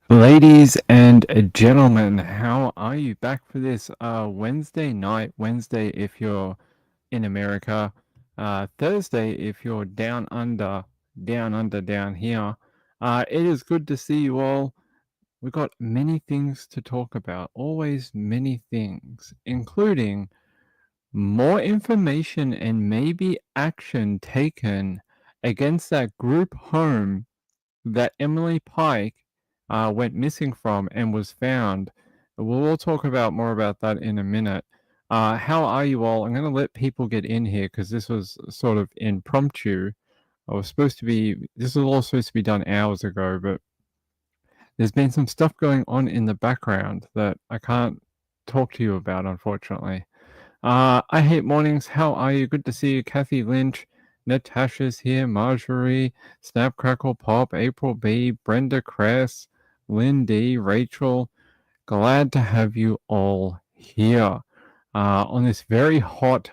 Ladies and gentlemen, how are you? Back for this Wednesday night, Wednesday if you're in America, Thursday if you're down here. It is good to see you all. We've got many things to talk about, always many things, including more information and maybe action taken against that group home that Emily Pike went missing from and was found. We'll talk about more about that in a minute. How are you all? I'm going to let people get in here because this was sort of impromptu. This was all supposed to be done hours ago, but there's been some stuff going on in the background that I can't talk to you about, unfortunately. I hate mornings. How are you? Good to see you, Kathy Lynch. Natasha's here. Marjorie, Snap Crackle Pop, April B, Brenda Cress, Lynn D, Rachel. Glad to have you all here on this very hot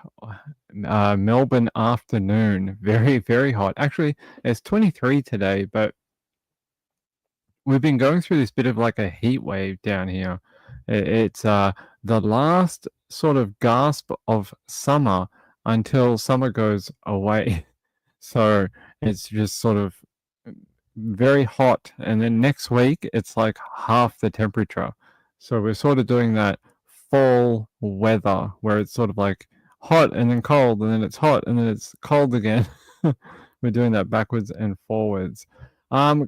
Melbourne afternoon. Very, very hot. Actually, it's 23 today, but we've been going through this bit of like a heat wave down here. It's the last sort of gasp of summer until summer goes away. So it's just sort of very hot. And then next week, it's like half the temperature. So we're sort of doing that fall weather where it's sort of like hot and then cold, and then it's hot and then it's cold again. We're doing that backwards and forwards.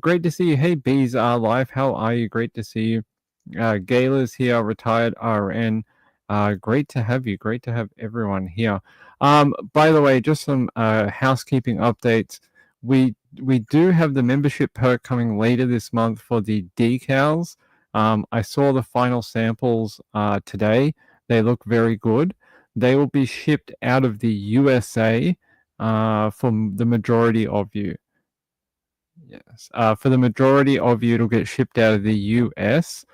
Great to see you. Hey, Bees are live. How are you? Great to see you. Gayla's here, retired RN. Great to have you. Great to have everyone here. By the way, just some housekeeping updates. We do have the membership perk coming later this month for the decals. I saw the final samples today. They look very good. They will be shipped out of the USA for the majority of you. Yes. For the majority of you, it'll get shipped out of the US.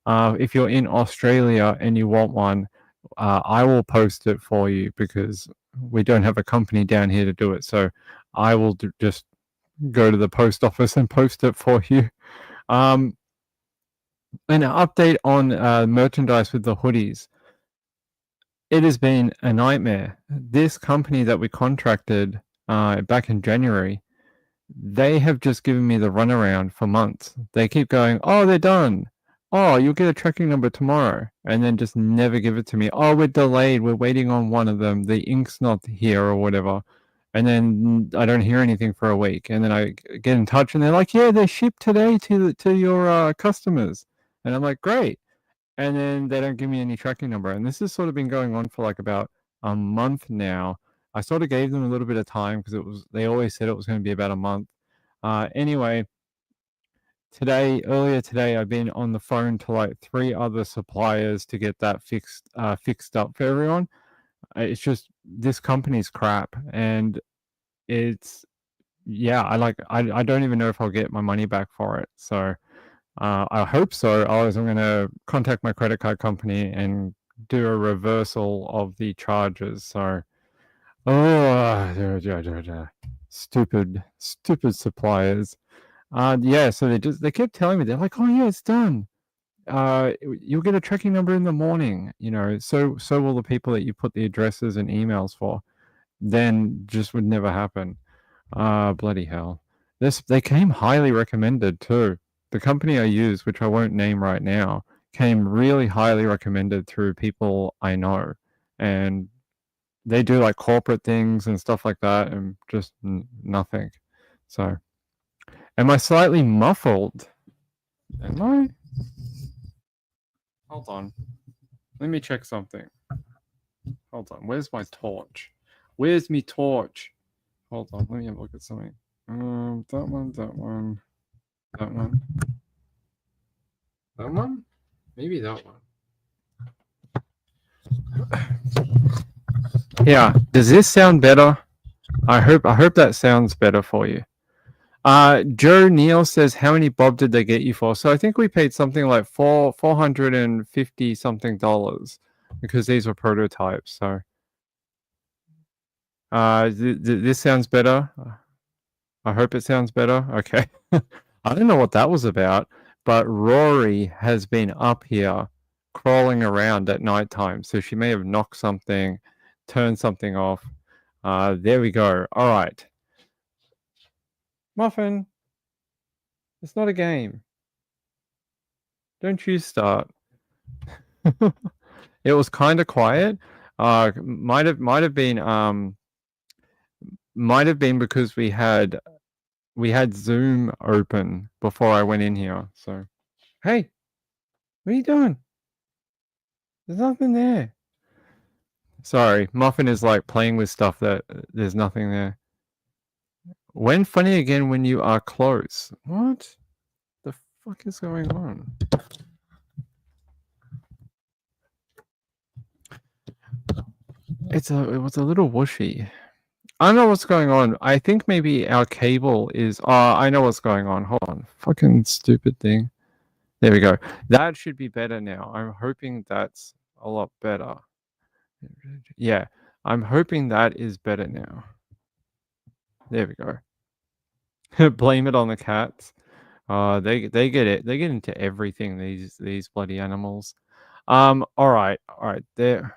If you're in Australia and you want one, I will post it for you because we don't have a company down here to do it. So I will just go to the post office and post it for you. An update on merchandise with the hoodies. It has been a nightmare. This company that we contracted back in January, they have just given me the runaround for months. They keep going, oh, they're done. Oh, you'll get a tracking number tomorrow. And then just never give it to me. Oh, we're delayed. We're waiting on one of them. The ink's not here or whatever. And then I don't hear anything for a week. And then I get in touch and they're like, yeah, they're shipped today to your customers. And I'm like, great. And then they don't give me any tracking number. And this has sort of been going on for like about a month now. I sort of gave them a little bit of time because they always said it was going to be about a month. Anyway, earlier today, I've been on the phone to like 3 other suppliers to get that fixed up for everyone. It's just this company's crap, and it's I don't even know if I'll get my money back for it. So I hope so. Otherwise, I'm going to contact my credit card company and do a reversal of the charges. So, stupid suppliers. Yeah. So they kept telling me, they're like, oh yeah, it's done. You'll get a tracking number in the morning. You know, so will the people that you put the addresses and emails for. Then just would never happen. Bloody hell. They came highly recommended too. The company I use, which I won't name right now, came really highly recommended through people I know. And they do like corporate things and stuff like that, and just nothing. So, am I slightly muffled? Am I? Hold on. Let me check something. Hold on. Where's my torch? Where's me torch? Hold on. Let me have a look at something. That one. That one. That one? Maybe that one. Yeah. Does this sound better? I hope that sounds better for you. Joe Neal says, how many bob did they get you for? So I think we paid something like $450 something because these were prototypes. So this sounds better. I hope it sounds better. Okay. I don't know what that was about. but Rory has been up here crawling around at nighttime. So she may have knocked something, turned something off. There we go. All right. Muffin, it's not a game. Don't you start. It was kind of quiet. Might have been because we had Zoom open before I went in here. So, hey, what are you doing? There's nothing there. Sorry, Muffin is like playing with stuff that there's nothing there. When funny again when you are close. What the fuck is going on? It was a little whooshy. I don't know what's going on. I think maybe our cable is. I know what's going on. Hold on. Fucking stupid thing. There we go. That should be better now. I'm hoping that's a lot better. Yeah, I'm hoping that is better now. There we go. Blame it on the cats. They get it. They get into everything. These bloody animals. All right. There.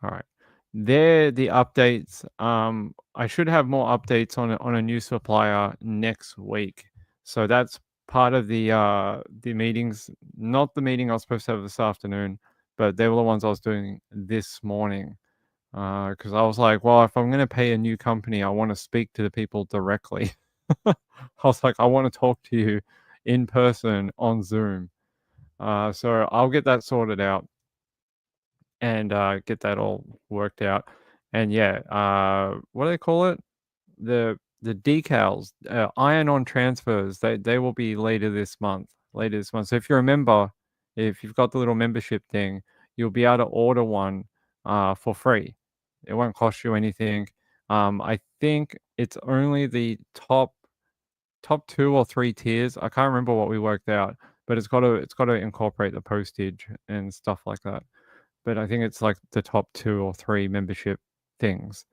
All right. There the updates. I should have more updates on a new supplier next week. So that's part of the meetings. Not the meeting I was supposed to have this afternoon, but they were the ones I was doing this morning. Because I was like, well, if I'm going to pay a new company, I want to speak to the people directly. I was like, I want to talk to you in person on Zoom. So I'll get that sorted out and get that all worked out. And yeah, what do they call it? The decals, iron-on transfers. They will be later this month. Later this month. So if you're a member, if you've got the little membership thing, you'll be able to order one for free. It won't cost you anything. I think it's only the top 2 or 3 tiers. I can't remember what we worked out, but it's got to incorporate the postage and stuff like that. But I think it's like the top 2 or 3 membership things.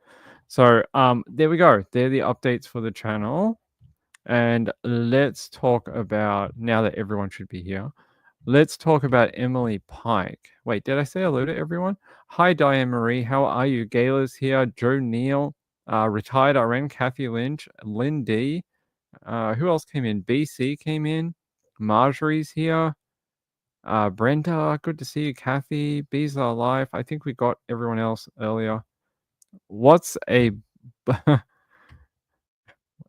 So there we go. They're the updates for the channel. And let's talk about, now that everyone should be here, let's talk about Emily Pike. Wait, did I say hello to everyone? Hi, Diane Marie. How are you? Gayla's here. Joe Neal, retired RN, Kathy Lynch, Lynn D. Who else came in? BC came in. Marjorie's here. Brenda, good to see you. Kathy, Bees Are Alive. I think we got everyone else earlier. What's a...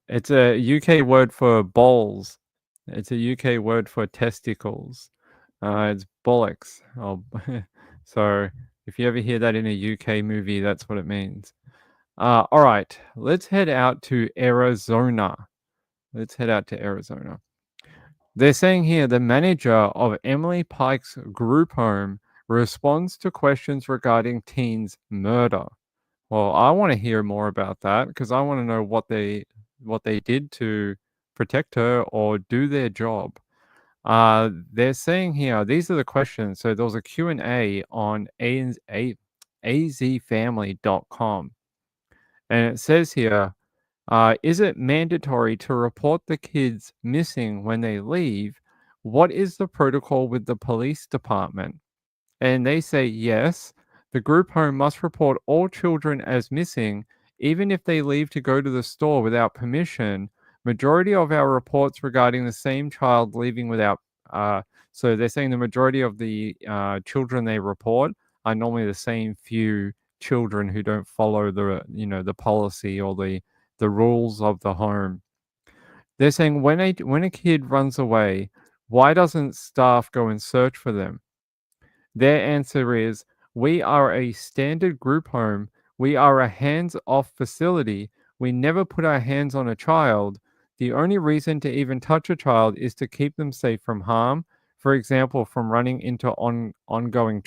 It's a UK word for balls. It's a UK word for testicles. It's bollocks. Oh, so if you ever hear that in a UK movie, that's what it means. All right, let's head out to Arizona. They're saying here the manager of Emily Pike's group home responds to questions regarding teens' murder. Well, I want to hear more about that because I want to know what they did to protect her or do their job. They're saying here, these are the questions. So there was a Q&A on azfamily.com. And it says here, is it mandatory to report the kids missing when they leave? What is the protocol with the police department? And they say yes, the group home must report all children as missing, even if they leave to go to the store without permission. Majority of our reports regarding the same child leaving without, so they're saying the majority of the children they report are normally the same few children who don't follow the policy or the rules of the home. They're saying when a kid runs away, why doesn't staff go and search for them? Their answer is, we are a standard group home. We are a hands-off facility. We never put our hands on a child. The only reason to even touch a child is to keep them safe from harm. For example, from running into ongoing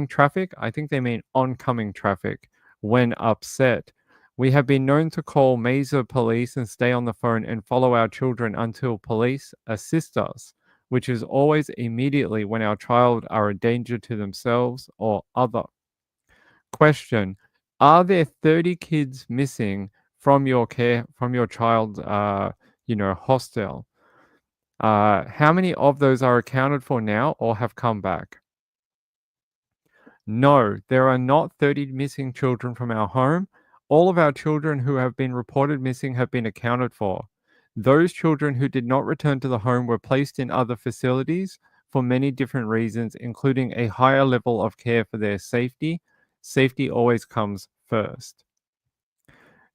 traffic. I think they mean oncoming traffic when upset. We have been known to call Mesa police and stay on the phone and follow our children until police assist us, which is always immediately when our child are a danger to themselves or other. Question: are there 30 kids missing from your child's hostel. How many of those are accounted for now or have come back? No, there are not 30 missing children from our home. All of our children who have been reported missing have been accounted for. Those children who did not return to the home were placed in other facilities for many different reasons, including a higher level of care for their safety. Safety always comes first.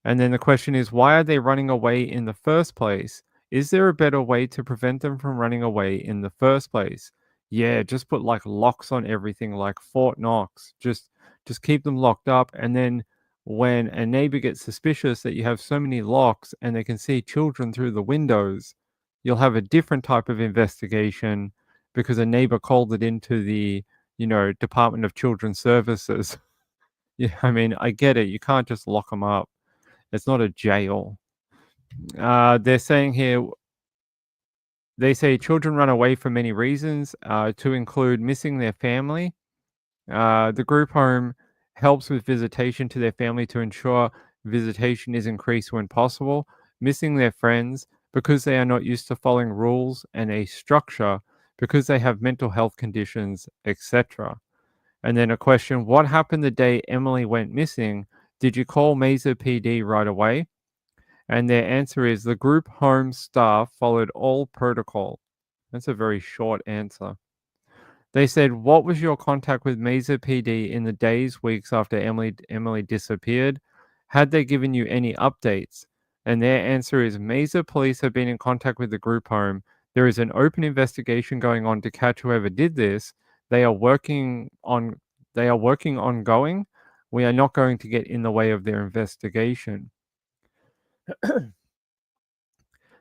And then the question is, why are they running away in the first place? Is there a better way to prevent them from running away in the first place? Yeah, just put like locks on everything, like Fort Knox. Just keep them locked up, and then when a neighbor gets suspicious that you have so many locks and they can see children through the windows, you'll have a different type of investigation because a neighbor called it into the, Department of Children's Services. Yeah, I mean, I get it. You can't just lock them up. It's not a jail. They're saying here, they say children run away for many reasons, to include missing their family. The group home helps with visitation to their family to ensure visitation is increased when possible, missing their friends because they are not used to following rules and a structure because they have mental health conditions, etc. And then a question, what happened the day Emily went missing? Did you call Mesa PD right away? And their answer is the group home staff followed all protocol. That's a very short answer. They said, what was your contact with Mesa PD in the days, weeks after Emily disappeared? Had they given you any updates? And their answer is Mesa police have been in contact with the group home. There is an open investigation going on to catch whoever did this. They are working ongoing. We are not going to get in the way of their investigation.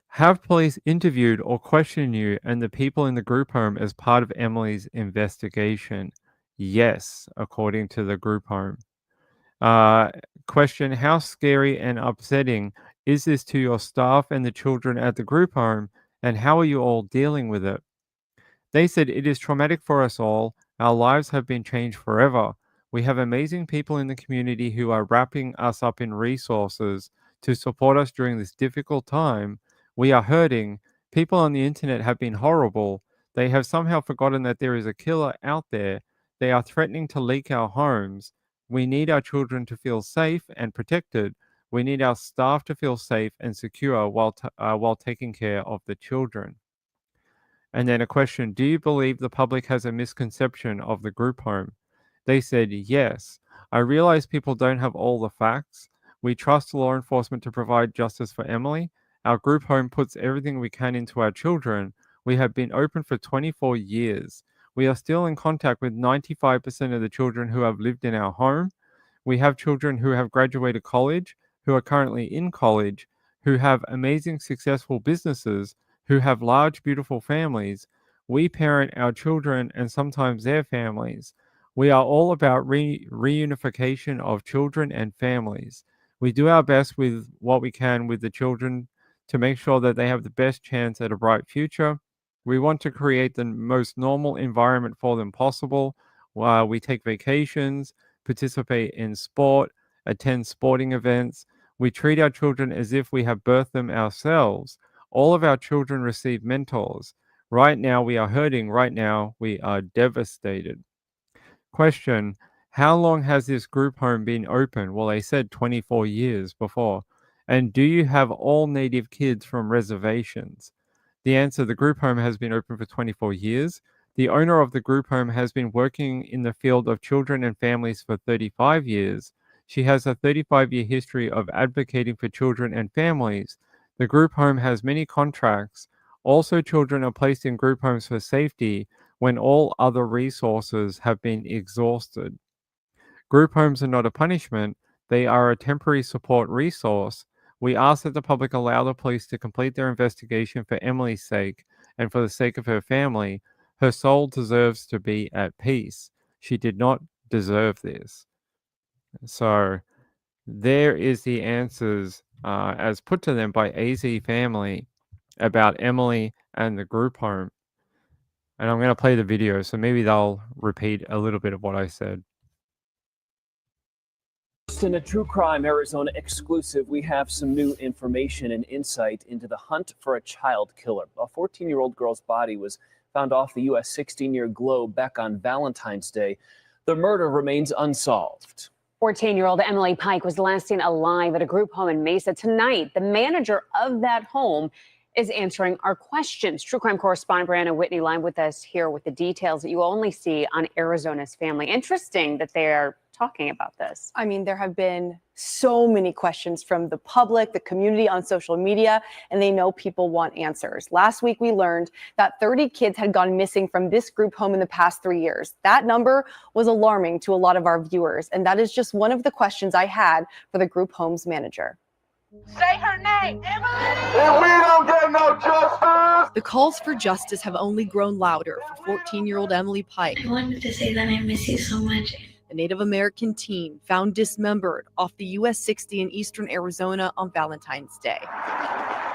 Have police interviewed or questioned you and the people in the group home as part of Emily's investigation? Yes, according to the group home. Uh, Question, how scary and upsetting is this to your staff and the children at the group home, and how are you all dealing with it? They said, it is traumatic for us all. Our lives have been changed forever. We have amazing people in the community who are wrapping us up in resources to support us during this difficult time. We are hurting. People on the internet have been horrible. They have somehow forgotten that there is a killer out there. They are threatening to leak our homes. We need our children to feel safe and protected. We need our staff to feel safe and secure while taking care of the children. And then a question, do you believe the public has a misconception of the group home? They said, yes. I realize people don't have all the facts. We trust law enforcement to provide justice for Emily. Our group home puts everything we can into our children. We have been open for 24 years. We are still in contact with 95% of the children who have lived in our home. We have children who have graduated college, who are currently in college, who have amazing, successful businesses, who have large, beautiful families. We parent our children and sometimes their families. We are all about reunification of children and families. We do our best with what we can with the children to make sure that they have the best chance at a bright future. We want to create the most normal environment for them possible. We take vacations, participate in sport, attend sporting events. We treat our children as if we have birthed them ourselves. All of our children receive mentors. Right now, we are hurting. Right now, we are devastated. Question, how long has this group home been open? Well, they said 24 years before. And do you have all native kids from reservations? The answer, the group home has been open for 24 years. The owner of the group home has been working in the field of children and families for 35 years. She has a 35-year history of advocating for children and families. The group home has many contracts. Also, children are placed in group homes for safety when all other resources have been exhausted. Group homes are not a punishment, they are a temporary support resource. We ask that the public allow the police to complete their investigation for Emily's sake and for the sake of her family. Her soul deserves to be at peace. She did not deserve this. So, there is the answers as put to them by AZ family about Emily and the group home. And I'm going to play the video, so maybe they'll repeat a little bit of what I said. Next, in a true crime Arizona exclusive, we have some new information and insight into the hunt for a child killer. A 14-year-old girl's body was found off the U.S. 16-year globe back on Valentine's Day. The murder remains unsolved. 14-year-old Emily Pike was last seen alive at a group home in Mesa tonight. The manager of that home is answering our questions. True crime correspondent Brianna Whitney live with us here with the details that you only see on Arizona's Family. Interesting that they are talking about this. I mean, there have been so many questions from the public, the community on social media, and they know people want answers. Last week, we learned that 30 kids had gone missing from this group home in the past 3 years. That number was alarming to a lot of our viewers, and that is just one of the questions I had for the group home's manager. Say her name, Emily! And we don't get no justice! The calls for justice have only grown louder for 14-year-old Emily Pike. I wanted to say that I miss you so much. A Native American teen found dismembered off the US 60 in eastern Arizona on Valentine's Day.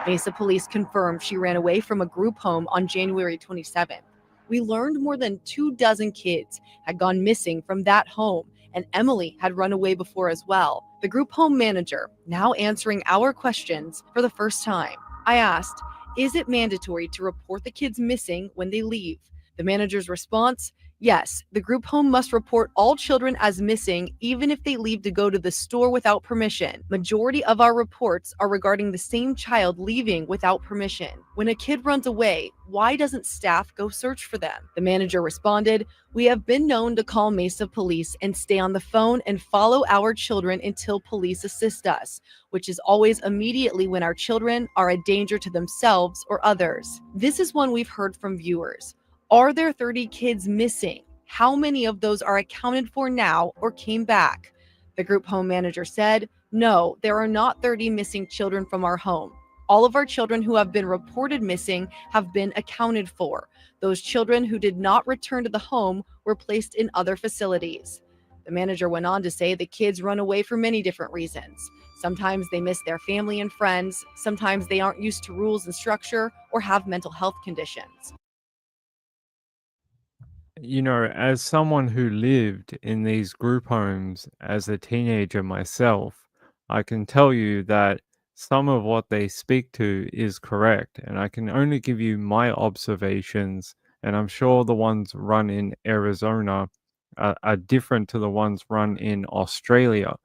Mesa police confirmed she ran away from a group home on January 27th. We learned more than 24 kids had gone missing from that home, and Emily had run away before as well. The group home manager now answering our questions for the first time. I asked, is it mandatory to report the kids missing when they leave? The manager's response, yes, the group home must report all children as missing even if they leave to go to the store without permission. Majority of our reports are regarding the same child leaving without permission. When a kid runs away, why doesn't staff go search for them? The manager responded, we have been known to call Mesa police and stay on the phone and follow our children until police assist us, which is always immediately when our children are a danger to themselves or others. This is one we've heard from viewers. Are there 30 kids missing? How many of those are accounted for now or came back? The group home manager said, no, there are not 30 missing children from our home. All of our children who have been reported missing have been accounted for. Those children who did not return to the home were placed in other facilities. The manager went on to say the kids run away for many different reasons. Sometimes they miss their family and friends. Sometimes they aren't used to rules and structure or have mental health conditions. You know, as someone who lived in these group homes as a teenager myself, I can tell you that some of what they speak to is correct, and I can only give you my observations, and I'm sure the ones run in Arizona are different to the ones run in Australia.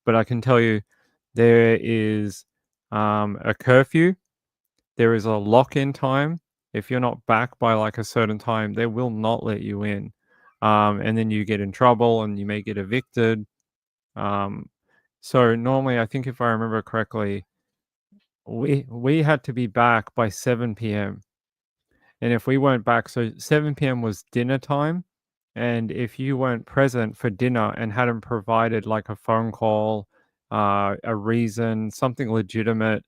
But I can tell you there is a curfew, there is a lock-in time. If you're not back by like a certain time, they will not let you in. And then you get in trouble and you may get evicted. So normally, I think if I remember correctly, we had to be back by 7 p.m. And if we weren't back, so 7 p.m. was dinner time. And if you weren't present for dinner and hadn't provided like a phone call, a reason, something legitimate,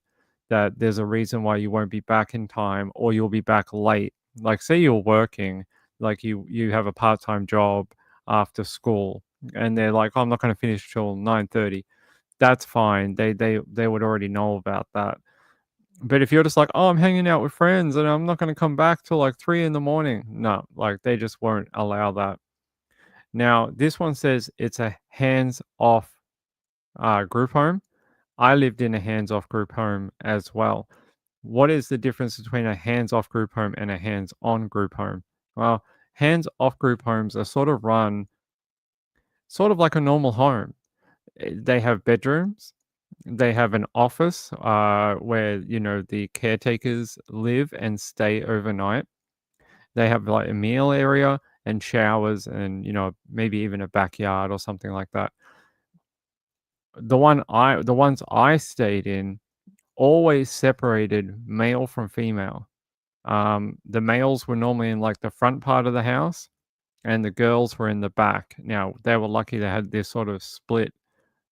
that there's a reason why you won't be back in time or you'll be back late. Like say you're working, like you have a part-time job after school and they're like, oh, I'm not going to finish till 9:30. That's fine. They would already know about that. But if you're just like, oh, I'm hanging out with friends and I'm not going to come back till like 3 in the morning. No, like they just won't allow that. Now, this one says it's a hands-off group home. I lived in a hands-off group home as well. What is the difference between a hands-off group home and a hands-on group home? Well, hands-off group homes are sort of run sort of like a normal home. They have bedrooms. They have an office where, you know, the caretakers live and stay overnight. They have like a meal area and showers and, you know, maybe even a backyard or something like that. The ones I stayed in always separated male from female. The males were normally in like the front part of the house and the girls were in the back. Now, they were lucky they had this sort of split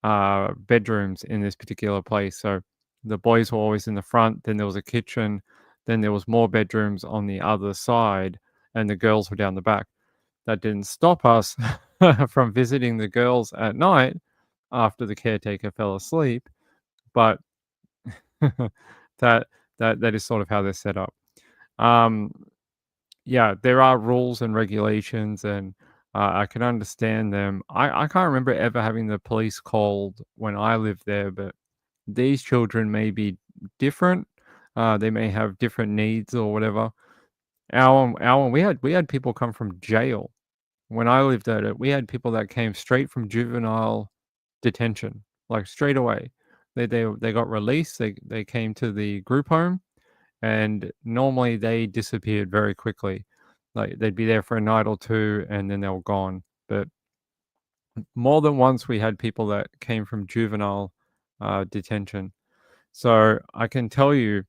bedrooms in this particular place. So the boys were always in the front, then there was a kitchen, then there was more bedrooms on the other side, and the girls were down the back. That didn't stop us from visiting the girls at night after the caretaker fell asleep, but that is sort of how they're set up. Yeah, there are rules and regulations, and I can understand them. I can't remember ever having the police called when I lived there, but these children may be different. They may have different needs or whatever. We had people come from jail when I lived at it. We had people that came straight from juvenile detention, like straight away. They got released. They came to the group home, and normally they disappeared very quickly. Like they'd be there for a night or two, and then they were gone. But more than once, we had people that came from juvenile detention. So I can tell you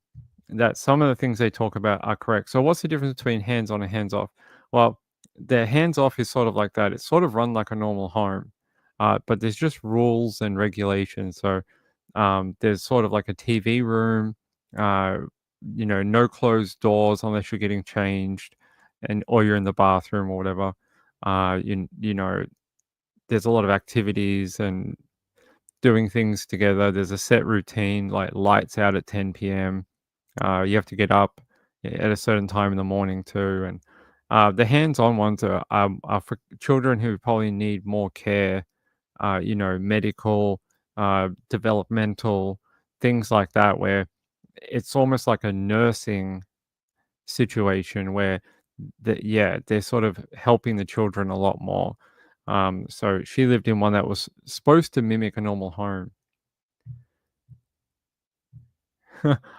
that some of the things they talk about are correct. So what's the difference between hands on and hands off? Well, the hands off is sort of like that. It's sort of run like a normal home, but there's just rules and regulations. So there's sort of like a TV room, uh, no closed doors unless you're getting changed, and or you're in the bathroom or whatever. There's a lot of activities and doing things together. There's a set routine, like lights out at 10 p.m. You have to get up at a certain time in the morning too. And the hands-on ones are for children who probably need more care, medical, developmental, things like that, where it's almost like a nursing situation where they're sort of helping the children a lot more. So she lived in one that was supposed to mimic a normal home.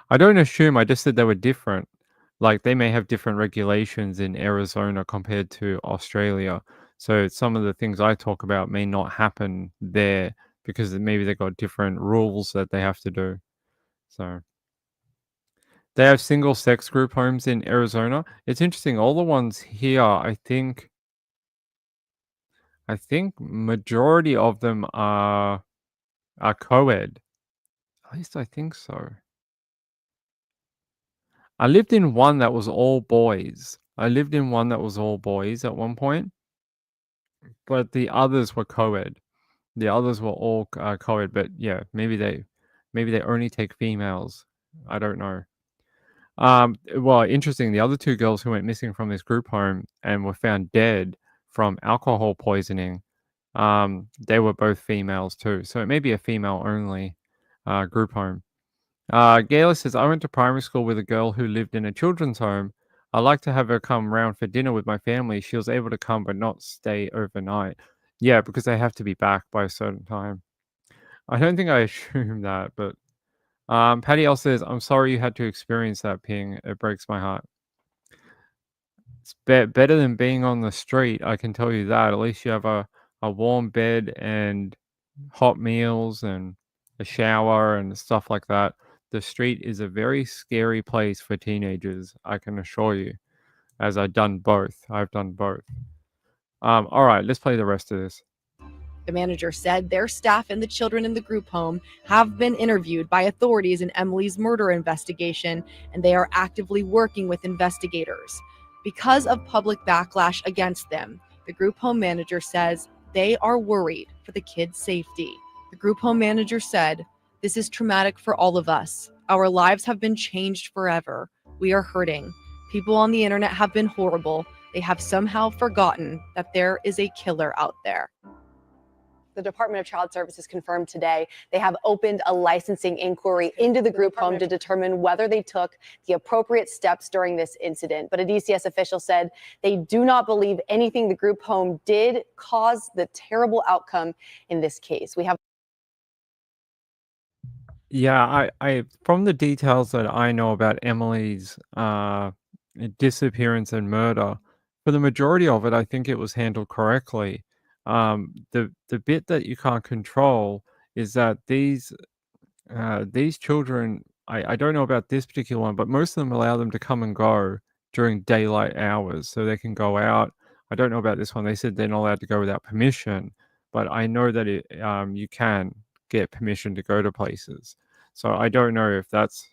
I don't assume, I just said they were different. Like, they may have different regulations in Arizona compared to Australia. So some of the things I talk about may not happen there because maybe they got different rules that they have to do. So they have single sex group homes in Arizona. It's interesting. All the ones here, I think majority of them are co-ed. At least I think so. I lived in one that was all boys. At one point, but the others were co-ed. The others were all co-ed, but yeah, maybe they only take females. I don't know. Well, interesting. The other two girls who went missing from this group home and were found dead from alcohol poisoning, they were both females too. So it may be a female only group home. Gayla says, I went to primary school with a girl who lived in a children's home. I like to have her come round for dinner with my family. She was able to come but not stay overnight. Yeah, because they have to be back by a certain time. I don't think I assumed that, but Patty L says, I'm sorry you had to experience that, Ping. It breaks my heart. It's better than being on the street, I can tell you that. At least you have a warm bed and hot meals and a shower and stuff like that. The street is a very scary place for teenagers, I can assure you, as I've done both. All right, let's play the rest of this. The manager said their staff and the children in the group home have been interviewed by authorities in Emily's murder investigation, and they are actively working with investigators. Because of public backlash against them, the group home manager says they are worried for the kids' safety. The group home manager said, "This is traumatic for all of us. Our lives have been changed forever. We are hurting. People on the internet have been horrible. They have somehow forgotten that there is a killer out there." The Department of Child Services confirmed today they have opened a licensing inquiry into the group home to determine whether they took the appropriate steps during this incident. But a DCS official said they do not believe anything the group home did caused the terrible outcome in this case. We have Yeah, I from the details that I know about Emily's disappearance and murder, for the majority of it, I think it was handled correctly. The bit that you can't control is that these children, I don't know about this particular one, but most of them allow them to come and go during daylight hours, so they can go out. I don't know about this one. They said they're not allowed to go without permission, but I know that you can get permission to go to places. So I don't know if that's,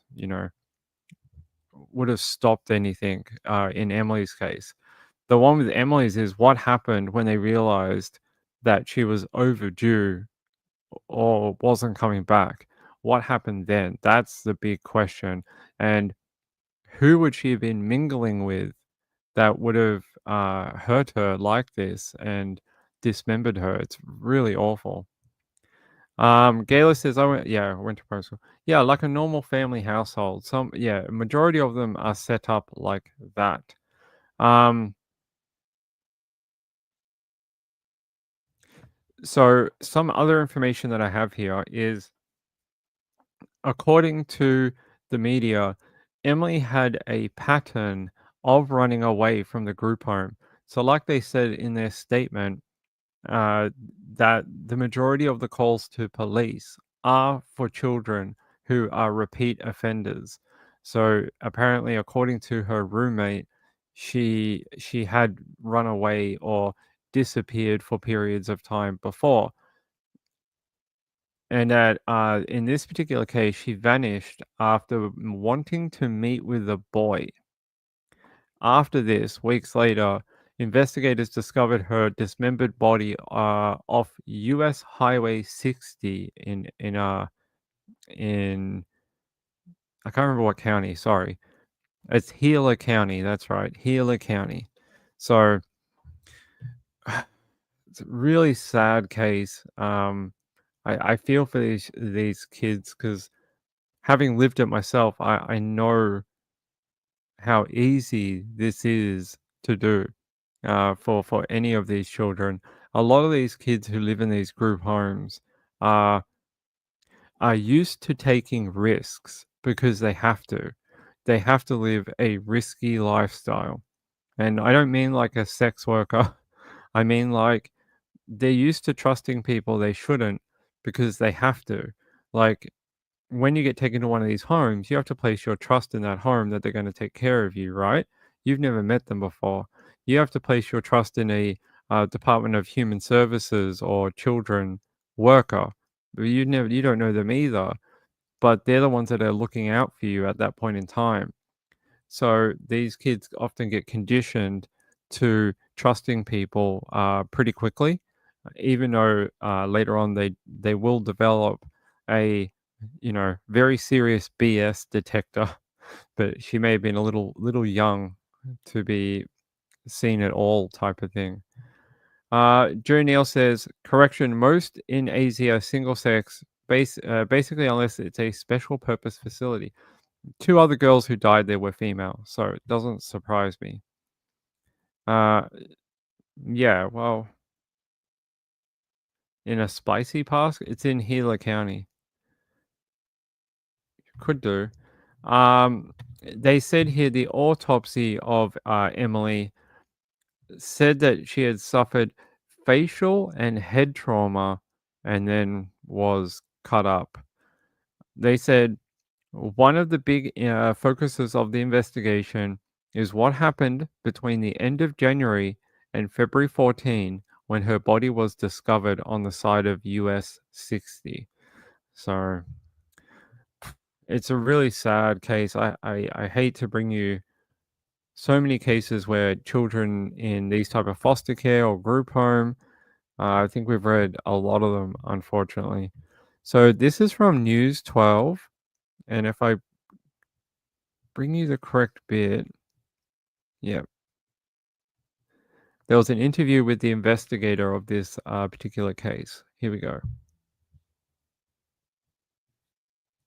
would have stopped anything in Emily's case. The one with Emily's is what happened when they realized that she was overdue or wasn't coming back. What happened then? That's the big question. And who would she have been mingling with that would have hurt her like this and dismembered her. It's really awful. Gayla says, I went to primary school. Yeah, like a normal family household. A majority of them are set up like that. So some other information that I have here is, according to the media, Emily had a pattern of running away from the group home. So like they said in their statement, uh, that the majority of the calls to police are for children who are repeat offenders. So apparently, according to her roommate, she had run away or disappeared for periods of time before, and that in this particular case, she vanished after wanting to meet with a boy. After this, weeks later, investigators discovered her dismembered body off U.S. Highway 60 in I can't remember what county. Sorry, it's Gila County. That's right, Gila County. So it's a really sad case. I feel for these kids because, having lived it myself, I know how easy this is to do for any of these children. A lot of these kids who live in these group homes are used to taking risks because they have to. They have to live a risky lifestyle. And I don't mean like a sex worker. I mean like they're used to trusting people they shouldn't because they have to. Like, when you get taken to one of these homes, you have to place your trust in that home that they're going to take care of you, right? You've never met them before. You have to place your trust in a Department of Human Services or children worker. You don't know them either, but they're the ones that are looking out for you at that point in time. So these kids often get conditioned to trusting people pretty quickly, even though later on they will develop a very serious BS detector. But she may have been a little young to be seen at all, type of thing. Joe Neal says, correction, most in AZ are single sex, basically unless it's a special purpose facility. 2 other girls who died there were female, so it doesn't surprise me. Yeah, well, in a spicy park, it's in Gila County. Could do. They said here the autopsy of Emily said that she had suffered facial and head trauma and then was cut up. They said one of the big focuses of the investigation is what happened between the end of January and February 14 when her body was discovered on the side of US 60. So it's a really sad case. I hate to bring you so many cases where children in these type of foster care or group home, I think we've read a lot of them, unfortunately. So this is from News 12, and if I bring you the correct bit, yeah. There was an interview with the investigator of this particular case. Here we go.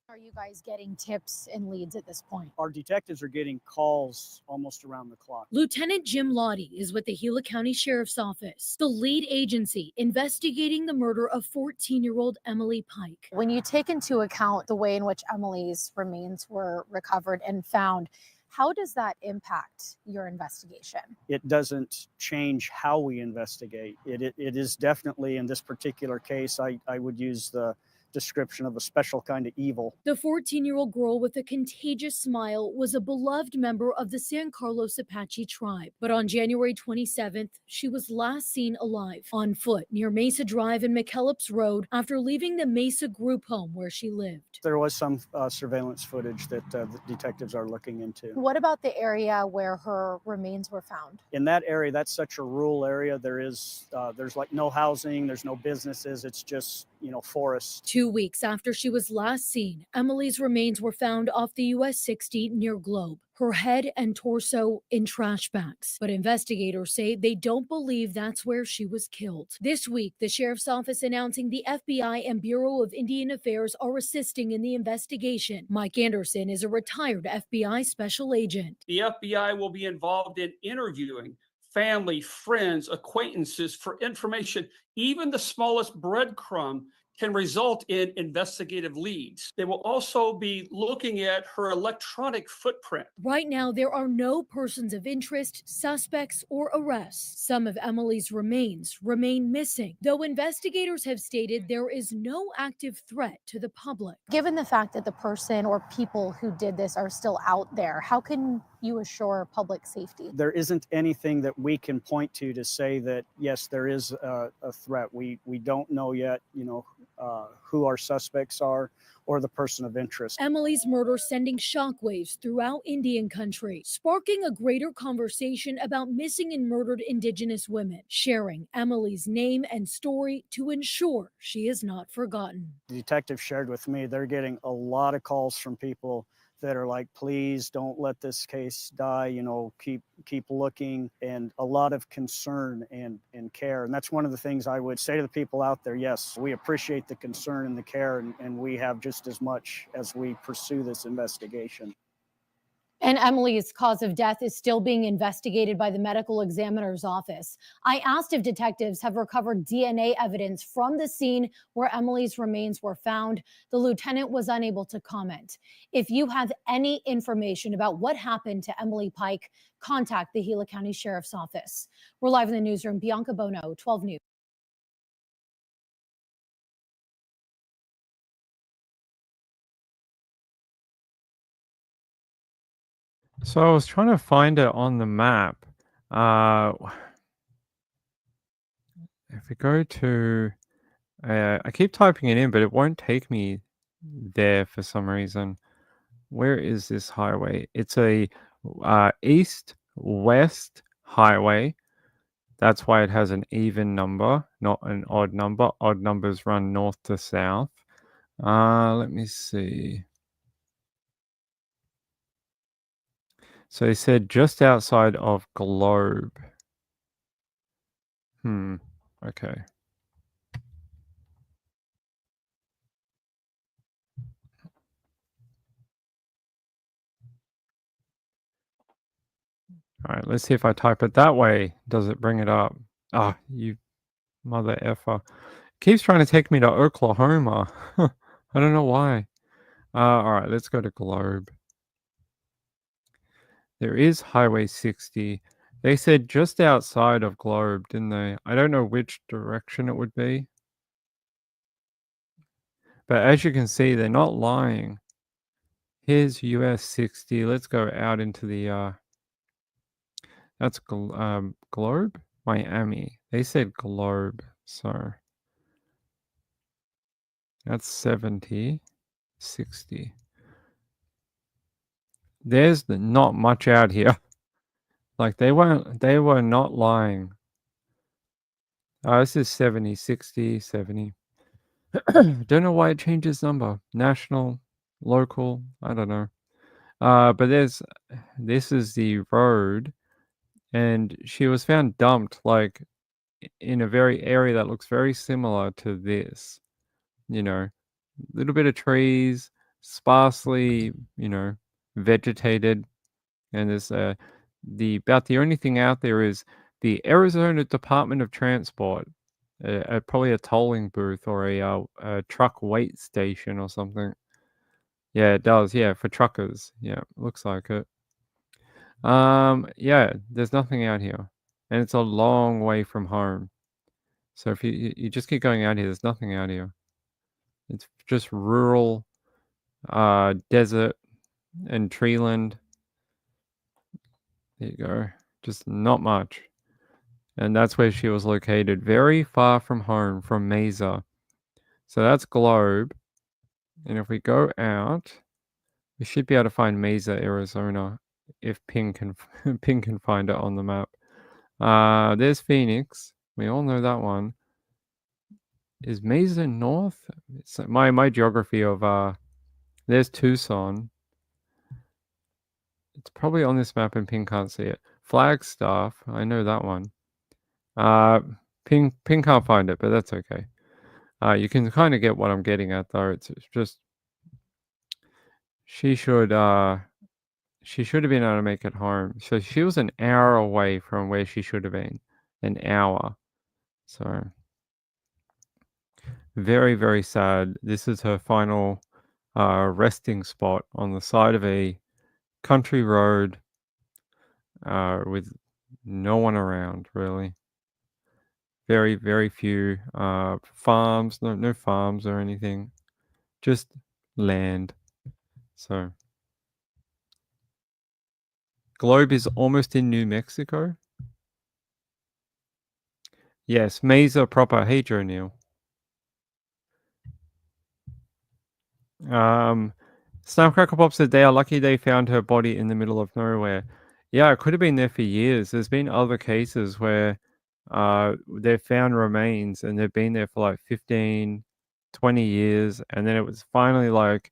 Are you guys getting tips and leads at this point? Our detectives are getting calls almost around the clock. Lieutenant Jim Lottie is with the Gila County Sheriff's Office, the lead agency investigating the murder of 14-year-old Emily Pike. When you take into account the way in which Emily's remains were recovered and found, how does that impact your investigation? It doesn't change how we investigate. It is definitely, in this particular case, I would use the description of a special kind of evil. The 14-year-old girl with a contagious smile was a beloved member of the San Carlos Apache tribe. But on January 27th, she was last seen alive on foot near Mesa Drive and McKellips Road after leaving the Mesa group home where she lived. There was some surveillance footage that the detectives are looking into. What about the area where her remains were found? In that area, that's such a rural area. There's like no housing, there's no businesses. It's just, forest. 2 weeks after she was last seen, Emily's remains were found off the US 60 near Globe. her head and torso in trash bags. But investigators say they don't believe that's where she was killed. This week, the sheriff's office announcing the FBI and Bureau of Indian Affairs are assisting in the investigation. Mike Anderson is a retired FBI special agent. The FBI will be involved in interviewing family, friends, acquaintances for information. Even the smallest breadcrumb can result in investigative leads. They will also be looking at her electronic footprint. Right now, there are no persons of interest, suspects, or arrests. Some of Emily's remains remain missing, though investigators have stated there is no active threat to the public. Given the fact that the person or people who did this are still out there, how can you assure public safety? There isn't anything that we can point to say that, yes, there is a threat. We don't know yet, who our suspects are or the person of interest. Emily's murder sending shockwaves throughout Indian country, sparking a greater conversation about missing and murdered Indigenous women, sharing Emily's name and story to ensure she is not forgotten. The detective shared with me they're getting a lot of calls from people that are like, please don't let this case die, keep looking, and a lot of concern and care. And that's one of the things I would say to the people out there. Yes, we appreciate the concern and the care, and we have just as much as we pursue this investigation. And Emily's cause of death is still being investigated by the medical examiner's office. I asked if detectives have recovered DNA evidence from the scene where Emily's remains were found. The lieutenant was unable to comment. If you have any information about what happened to Emily Pike, contact the Gila County Sheriff's Office. We're live in the newsroom. Bianca Bono, 12 News. So I was trying to find it on the map. If we go to, I keep typing it in, but it won't take me there for some reason. Where is this highway? It's a east-west highway. That's why it has an even number, not an odd number. Odd numbers run north to south. Let me see. So they said just outside of Globe. Okay. All right, let's see if I type it that way. Does it bring it up? Ah, you mother effer. Keeps trying to take me to Oklahoma. I don't know why. All right, let's go to Globe. There is Highway 60. They said just outside of Globe, didn't they? I don't know which direction it would be. But as you can see, they're not lying. Here's US 60. Let's go out into the, that's Globe? Miami. They said Globe, so that's 70, 60. There's not much out here. Like they were not lying. This is 70, 60, 70. Don't know why it changes number. National, local, I don't know. But this is the road, and she was found dumped like in a very area that looks very similar to this. Little bit of trees, sparsely, vegetated, and there's about the only thing out there is the Arizona Department of Transport, probably a tolling booth or a truck wait station or something. Yeah, it does. Yeah, for truckers. Yeah, looks like it. Yeah, there's nothing out here, and it's a long way from home. So if you just keep going out here, there's nothing out here. It's just rural, desert and treeland. There you go. Just not much. And that's where she was located, very far from home, from Mesa. So that's Globe. And if we go out, we should be able to find Mesa, Arizona, if Ping can Ping can find it on the map. There's Phoenix. We all know that one. Is Mesa north? It's my geography of there's Tucson. It's probably on this map and Ping can't see it. Flagstaff, I know that one. Ping can't find it, but that's okay. You can kind of get what I'm getting at, though. It's just she should have been able to make it home. So she was an hour away from where she should have been. An hour. So very, very sad. This is her final resting spot on the side of a country road with no one around, really. Very, very few farms, no farms or anything, just land. So Globe is almost in New Mexico. Yes, Mesa proper. Hey, Joe Neal. Snapcracker Pop said they are lucky they found her body in the middle of nowhere. Yeah, it could have been there for years. There's been other cases where they've found remains and they've been there for like 15, 20 years. And then it was finally like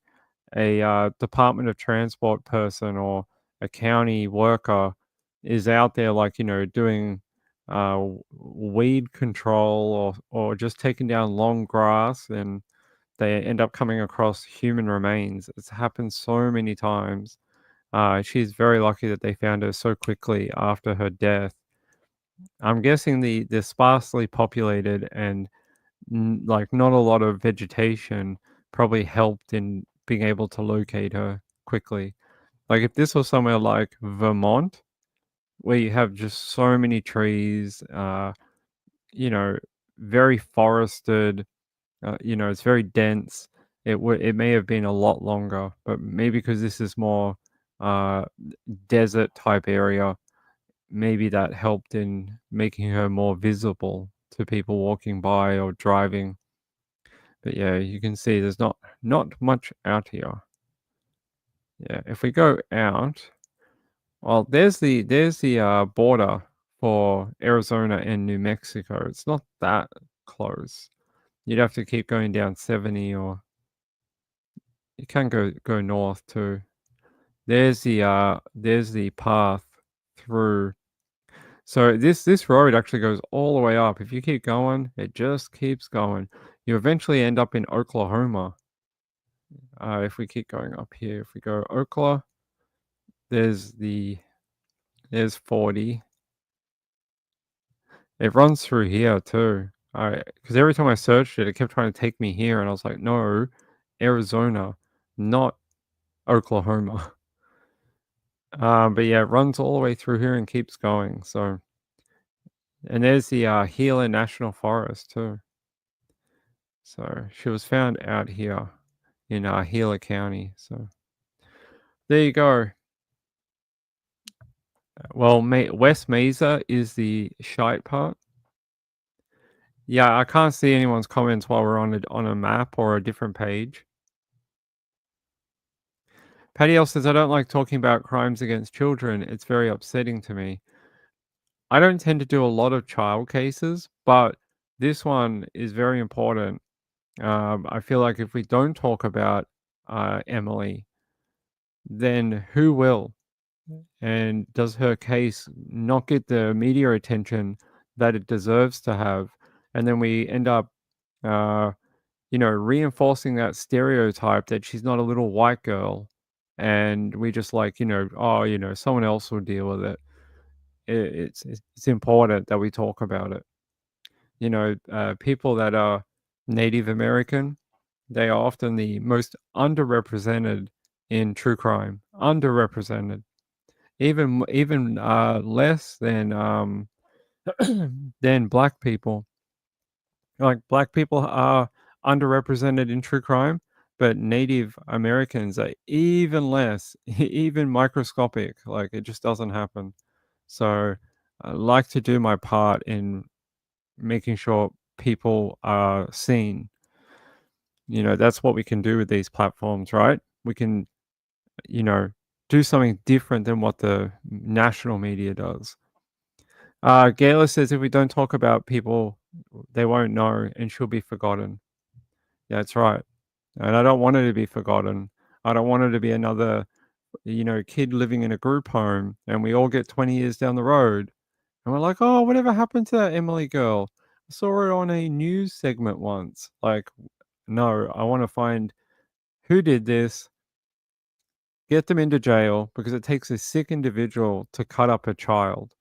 a Department of Transport person or a county worker is out there, like, doing weed control or just taking down long grass, and they end up coming across human remains. It's happened so many times. She's very lucky that they found her so quickly after her death. I'm guessing the sparsely populated and like not a lot of vegetation probably helped in being able to locate her quickly. Like if this was somewhere like Vermont, where you have just so many trees, very forested, it's very dense. It may have been a lot longer, but maybe because this is more uh, desert type area, maybe that helped in making her more visible to people walking by or driving. But yeah, you can see there's not much out here. Yeah, if we go out, well, there's the border for Arizona and New Mexico. It's not that close. You'd have to keep going down 70, or you can go north too. There's the path through. So this road actually goes all the way up. If you keep going, it just keeps going. You eventually end up in Oklahoma. If we keep going up here, if we go Oklahoma, there's 40. It runs through here too. Because every time I searched it, it kept trying to take me here, and I was like, no, Arizona, not Oklahoma. But yeah, it runs all the way through here and keeps going. So, and there's the Gila National Forest too. So she was found out here in Gila County. So there you go. Well, West Mesa is the shite part. Yeah, I can't see anyone's comments while we're on a map or a different page. Patty L says, I don't like talking about crimes against children. It's very upsetting to me. I don't tend to do a lot of child cases, but this one is very important. I feel like if we don't talk about Emily, then who will? And does her case not get the media attention that it deserves to have? And then we end up, reinforcing that stereotype that she's not a little white girl. And we just like, someone else will deal with it. It's important that we talk about it. People that are Native American, they are often the most underrepresented in true crime. Underrepresented, even less than than black people. Like black people are underrepresented in true crime, but Native Americans are even less, even microscopic. Like it just doesn't happen. So I like to do my part in making sure people are seen. That's what we can do with these platforms, right? We can, do something different than what the national media does. Gayla says if we don't talk about people, they won't know and she'll be forgotten. Yeah, that's right. And I don't want her to be forgotten. I don't want her to be another kid living in a group home, and we all get 20 years down the road, and we're like, oh, whatever happened to that Emily girl? I saw it on a news segment once. Like, no, I want to find who did this, get them into jail, because it takes a sick individual to cut up a child.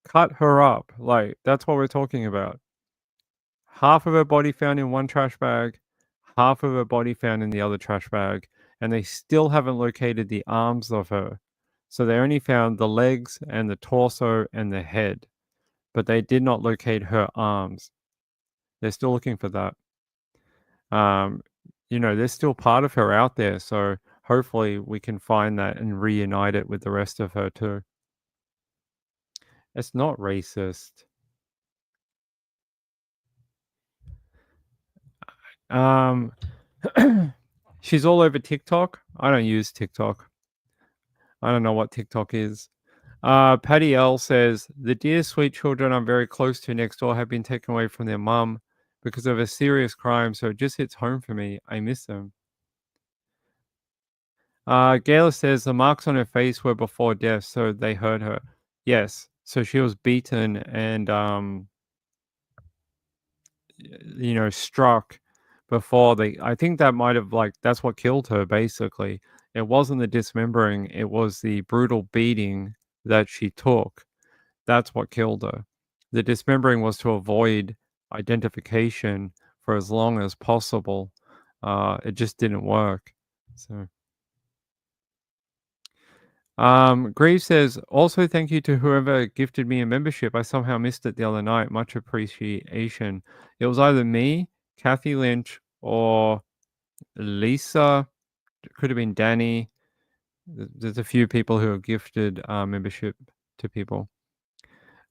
Cut her up. Like, that's what we're talking about. Half of her body found in one trash bag, half of her body found in the other trash bag, and they still haven't located the arms of her. So they only found the legs and the torso and the head, but they did not locate her arms. They're still looking for that. There's still part of her out there, so hopefully we can find that and reunite it with the rest of her too. It's not racist. She's all over TikTok. I don't use TikTok. I don't know what TikTok is. Patty L says, the dear sweet children I'm very close to next door have been taken away from their mum because of a serious crime, so it just hits home for me. I miss them. Gayla says the marks on her face were before death, so they hurt her. Yes, so she was beaten and struck before I think that might have that's what killed her basically. It wasn't the dismembering, it was the brutal beating that she took. That's what killed her. The dismembering was to avoid identification for as long as possible. It just didn't work. So Grieve says, also thank you to whoever gifted me a membership. I somehow missed it the other night. Much appreciation. It was either me, Kathy Lynch, or Lisa. It could have been Danny. There's a few people who have gifted membership to people.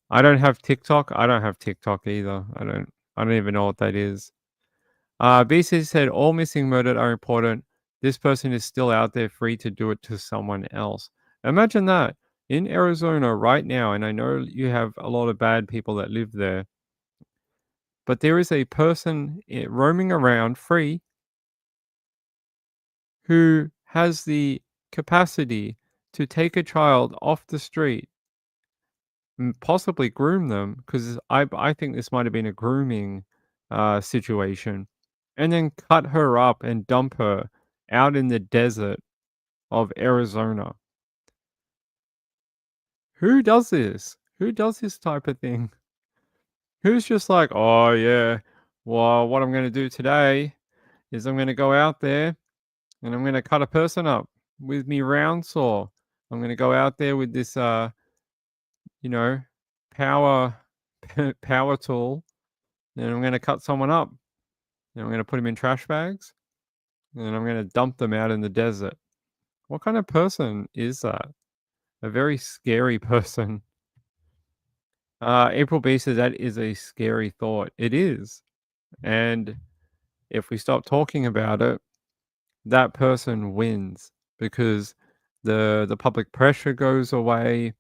I don't have TikTok. I don't have TikTok either. I don't even know what that is. BC said, all missing murdered are important. This person is still out there free to do it to someone else. Imagine that in Arizona right now, and I know you have a lot of bad people that live there, but there is a person roaming around free who has the capacity to take a child off the street, possibly groom them, because I think this might have been a grooming situation, and then cut her up and dump her out in the desert of Arizona. Who does this? Who does this type of thing? Who's just like, oh yeah, well, what I'm going to do today is I'm going to go out there and I'm going to cut a person up with me round saw. I'm going to go out there with this, power power tool, and I'm going to cut someone up. And I'm going to put them in trash bags, and I'm going to dump them out in the desert. What kind of person is that? A very scary person. April B says that is a scary thought. It is. And if we stop talking about it, that person wins because the public pressure goes away.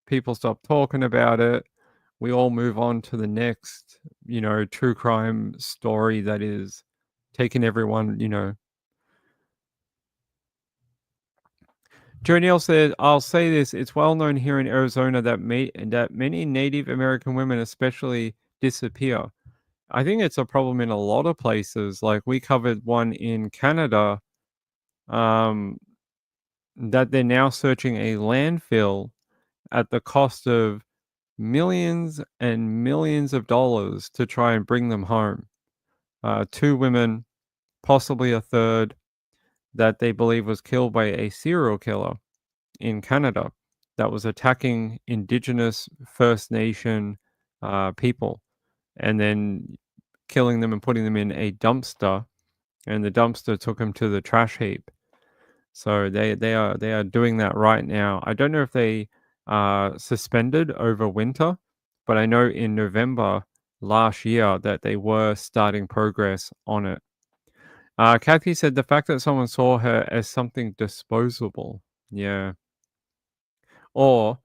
People stop talking about it. We all move on to the next, true crime story that is taking everyone, Joniel said, I'll say this, it's well known here in Arizona that many Native American women especially disappear. I think it's a problem in a lot of places. Like we covered one in Canada, that they're now searching a landfill at the cost of millions and millions of dollars to try and bring them home. 2 women, possibly a third, that they believe was killed by a serial killer in Canada that was attacking Indigenous First Nation people and then killing them and putting them in a dumpster, and the dumpster took them to the trash heap. So they are doing that right now. I don't know if they are suspended over winter, but I know in November last year that they were starting progress on it. Kathy said the fact that someone saw her as something disposable. Yeah. Or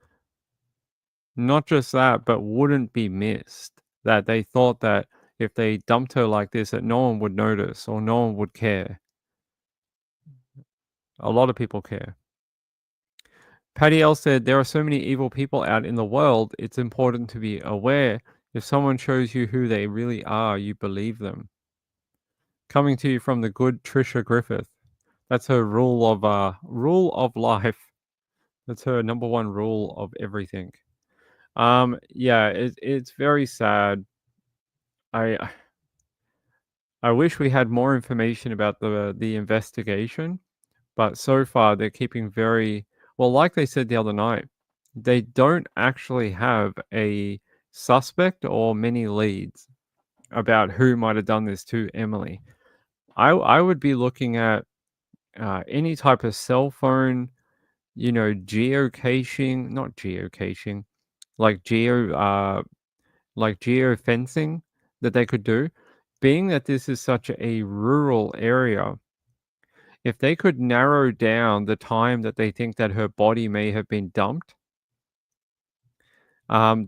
not just that, but wouldn't be missed. That they thought that if they dumped her like this, that no one would notice or no one would care. A lot of people care. Patty L said, there are so many evil people out in the world, it's important to be aware. If someone shows you who they really are, you believe them. Coming to you from the good Trisha Griffith. That's her rule of life. That's her number one rule of everything. Yeah, it's very sad. I I wish we had more information about the investigation, but so far they're keeping very well. Like they said the other night, they don't actually have a suspect or many leads about who might have done this to Emily. I would be looking at any type of cell phone, geocaching, not geocaching, like geofencing that they could do. Being that this is such a rural area, if they could narrow down the time that they think that her body may have been dumped,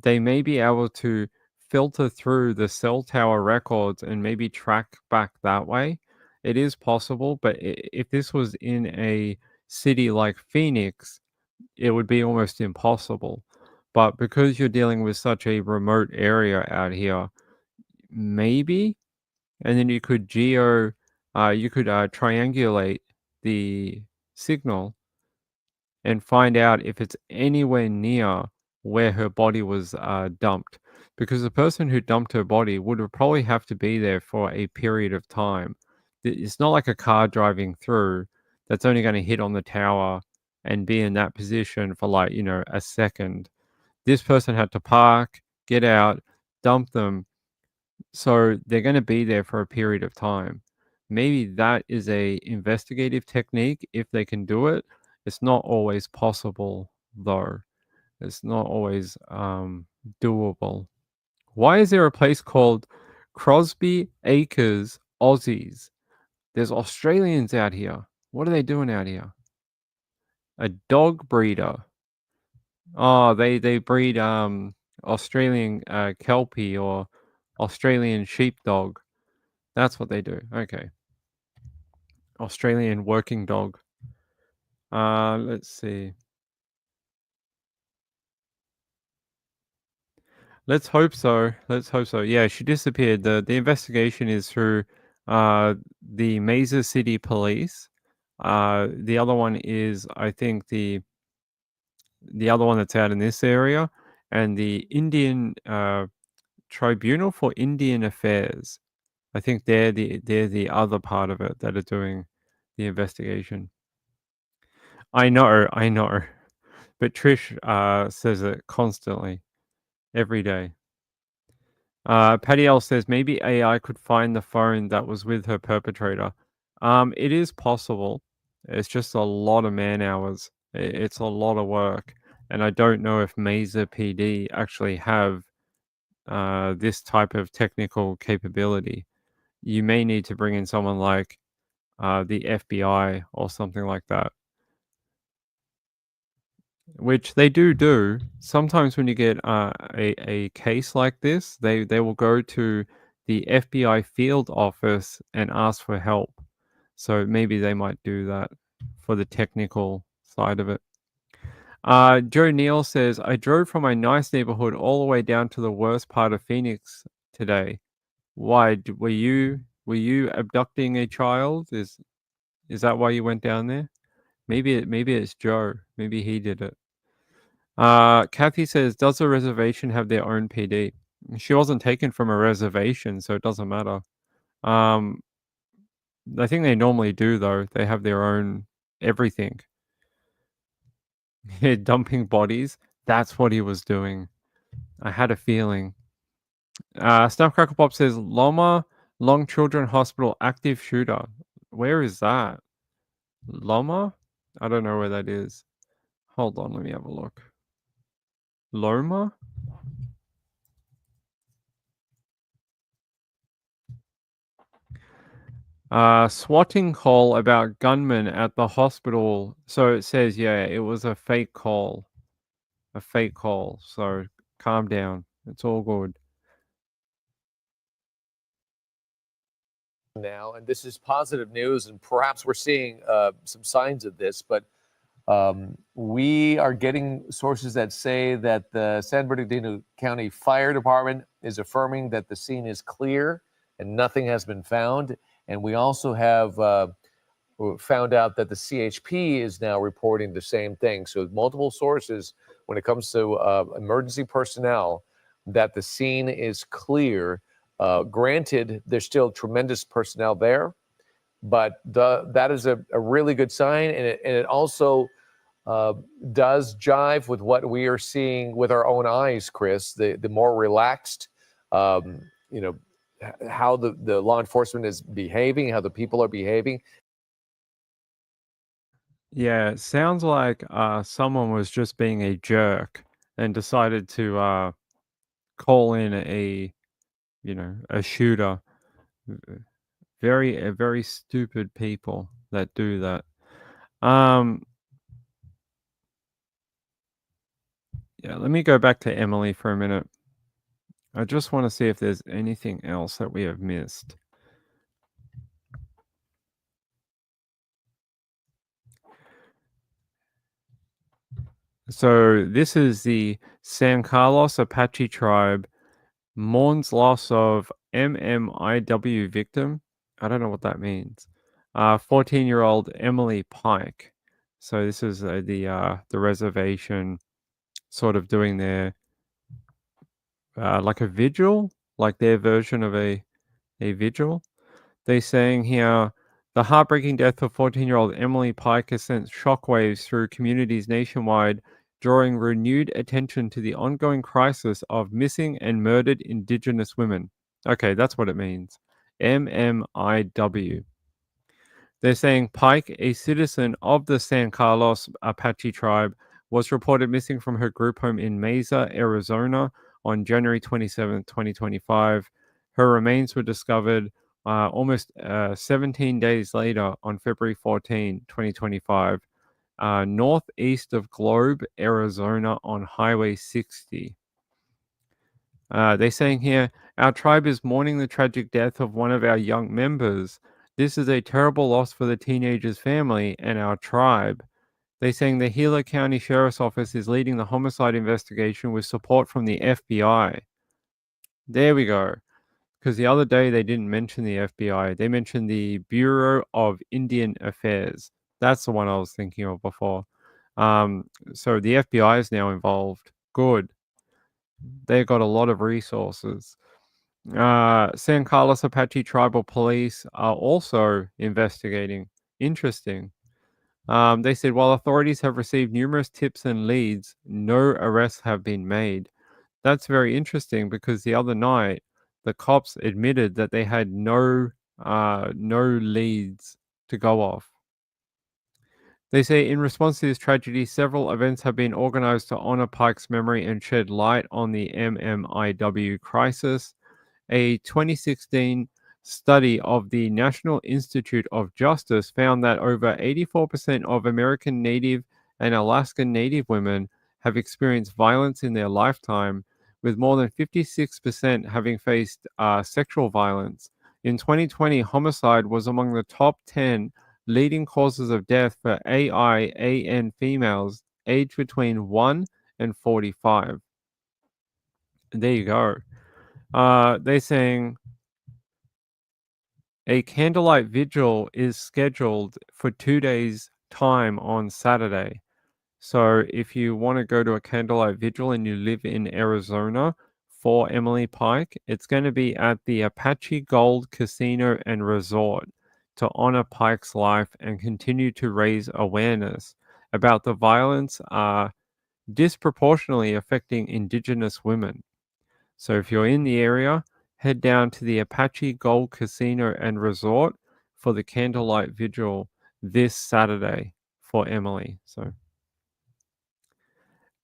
they may be able to filter through the cell tower records and maybe track back that way. It is possible, but if this was in a city like Phoenix, it would be almost impossible. But because you're dealing with such a remote area out here, maybe, and then you could triangulate the signal and find out if it's anywhere near where her body was dumped. Because the person who dumped her body would have probably have to be there for a period of time. It's not like a car driving through that's only going to hit on the tower and be in that position for like, a second. This person had to park, get out, dump them. So they're going to be there for a period of time. Maybe that is a investigative technique if they can do it. It's not always possible though. It's not always doable. Why is there a place called Crosby Acres Aussies? There's Australians out here. What are they doing out here? A dog breeder. Oh, they breed Australian Kelpie or Australian sheepdog. That's what they do. Okay. Australian working dog. Let's see. Let's hope so. Let's hope so. Yeah, she disappeared. The investigation is through the Mesa City Police. The other one is, I think, the other one that's out in this area, and the Indian Tribunal for Indian Affairs. I think they're the other part of it that are doing the investigation. I know, but Trish says it constantly, every day. Patty L says maybe AI could find the phone that was with her perpetrator. It is possible. It's just a lot of man hours. It's a lot of work, and I don't know if Mesa PD actually have this type of technical capability. You may need to bring in someone like the FBI or something like that, which they do. Sometimes when you get a case like this, they will go to the FBI field office and ask for help. So maybe they might do that for the technical side of it. Joe Neal says, I drove from my nice neighborhood all the way down to the worst part of Phoenix today. Why? Were you abducting a child? Is that why you went down there? Maybe it's Joe. Maybe he did it. Kathy says, does the reservation have their own PD? She wasn't taken from a reservation, so it doesn't matter. I think they normally do, though. They have their own everything. Dumping bodies. That's what he was doing. I had a feeling. Snapcrackle Pop says, Loma Long Children Hospital active shooter. Where is that? Loma? I don't know where that is. Hold on, let me have a look. Loma? Swatting call about gunman at the hospital. So it says, yeah, it was a fake call. A fake call. So calm down. It's all good. now, and this is positive news, and perhaps we're seeing some signs of this, but we are getting sources that say that the San Bernardino County Fire Department is affirming that the scene is clear and nothing has been found. And we also have found out that the CHP is now reporting the same thing. So multiple sources when it comes to emergency personnel, that the scene is clear. Granted, there's still tremendous personnel there, but that is a really good sign, and it also does jive with what we are seeing with our own eyes, Chris. The more relaxed, you know, how the law enforcement is behaving, how the people are behaving. Yeah, it sounds like someone was just being a jerk and decided to call in a shooter. Very stupid people that do that. Yeah, let me go back to Emily for a minute. I just want to see if there's anything else that we have missed. So this is the San Carlos Apache tribe mourns loss of MMIW victim. I don't know what that means. 14-year-old Emily Pike. So this is the reservation sort of doing their like a vigil, like their version of a vigil. They're saying here the heartbreaking death of 14-year-old Emily Pike has sent shockwaves through communities nationwide, drawing renewed attention to the ongoing crisis of missing and murdered Indigenous women. Okay, that's what it means. MMIW. They're saying Pike, a citizen of the San Carlos Apache tribe, was reported missing from her group home in Mesa, Arizona on January 27, 2025. Her remains were discovered almost 17 days later on February 14, 2025, northeast of Globe, Arizona on Highway 60. They're saying here, our tribe is mourning the tragic death of one of our young members. This is a terrible loss for the teenager's family and our tribe. They're saying the Gila County Sheriff's Office is leading the homicide investigation with support from the FBI. There we go. Because the other day they didn't mention the FBI. They mentioned the Bureau of Indian Affairs. That's the one I was thinking of before. So the FBI is now involved. Good. They've got a lot of resources. San Carlos Apache Tribal Police are also investigating. Interesting. They said while authorities have received numerous tips and leads, no arrests have been made. That's very interesting because the other night the cops admitted that they had no leads to go off. They say in response to this tragedy, several events have been organized to honor Pike's memory and shed light on the MMIW crisis. A 2016 study of the National Institute of Justice found that over 84% of American Native and Alaskan Native women have experienced violence in their lifetime, with more than 56% having faced sexual violence. In 2020, homicide was among the top 10 leading causes of death for AIAN females aged between 1 and 45. There you go. They're saying a candlelight vigil is scheduled for 2 days' time on Saturday. So if you want to go to a candlelight vigil and you live in Arizona for Emily Pike, it's going to be at the Apache Gold Casino and Resort to honor Pike's life and continue to raise awareness about the violence disproportionately affecting Indigenous women. So if you're in the area, head down to the Apache Gold Casino and Resort for the candlelight vigil this Saturday for Emily. So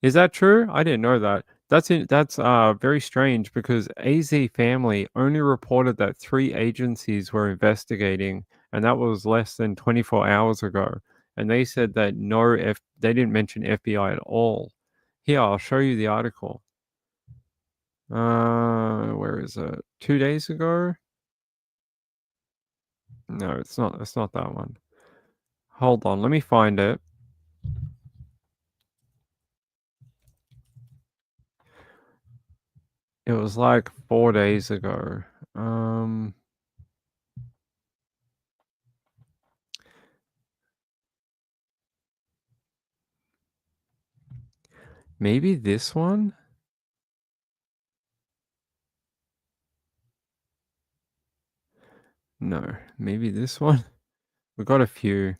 is that true? I didn't know that. That's very strange because AZ Family only reported that 3 agencies were investigating, and that was less than 24 hours ago. And they said that they didn't mention FBI at all. Here, I'll show you the article. Where is it? 2 days ago? No, it's not. It's not that one. Hold on, let me find it. It was like 4 days ago. Maybe this one? No, maybe this one? We got a few.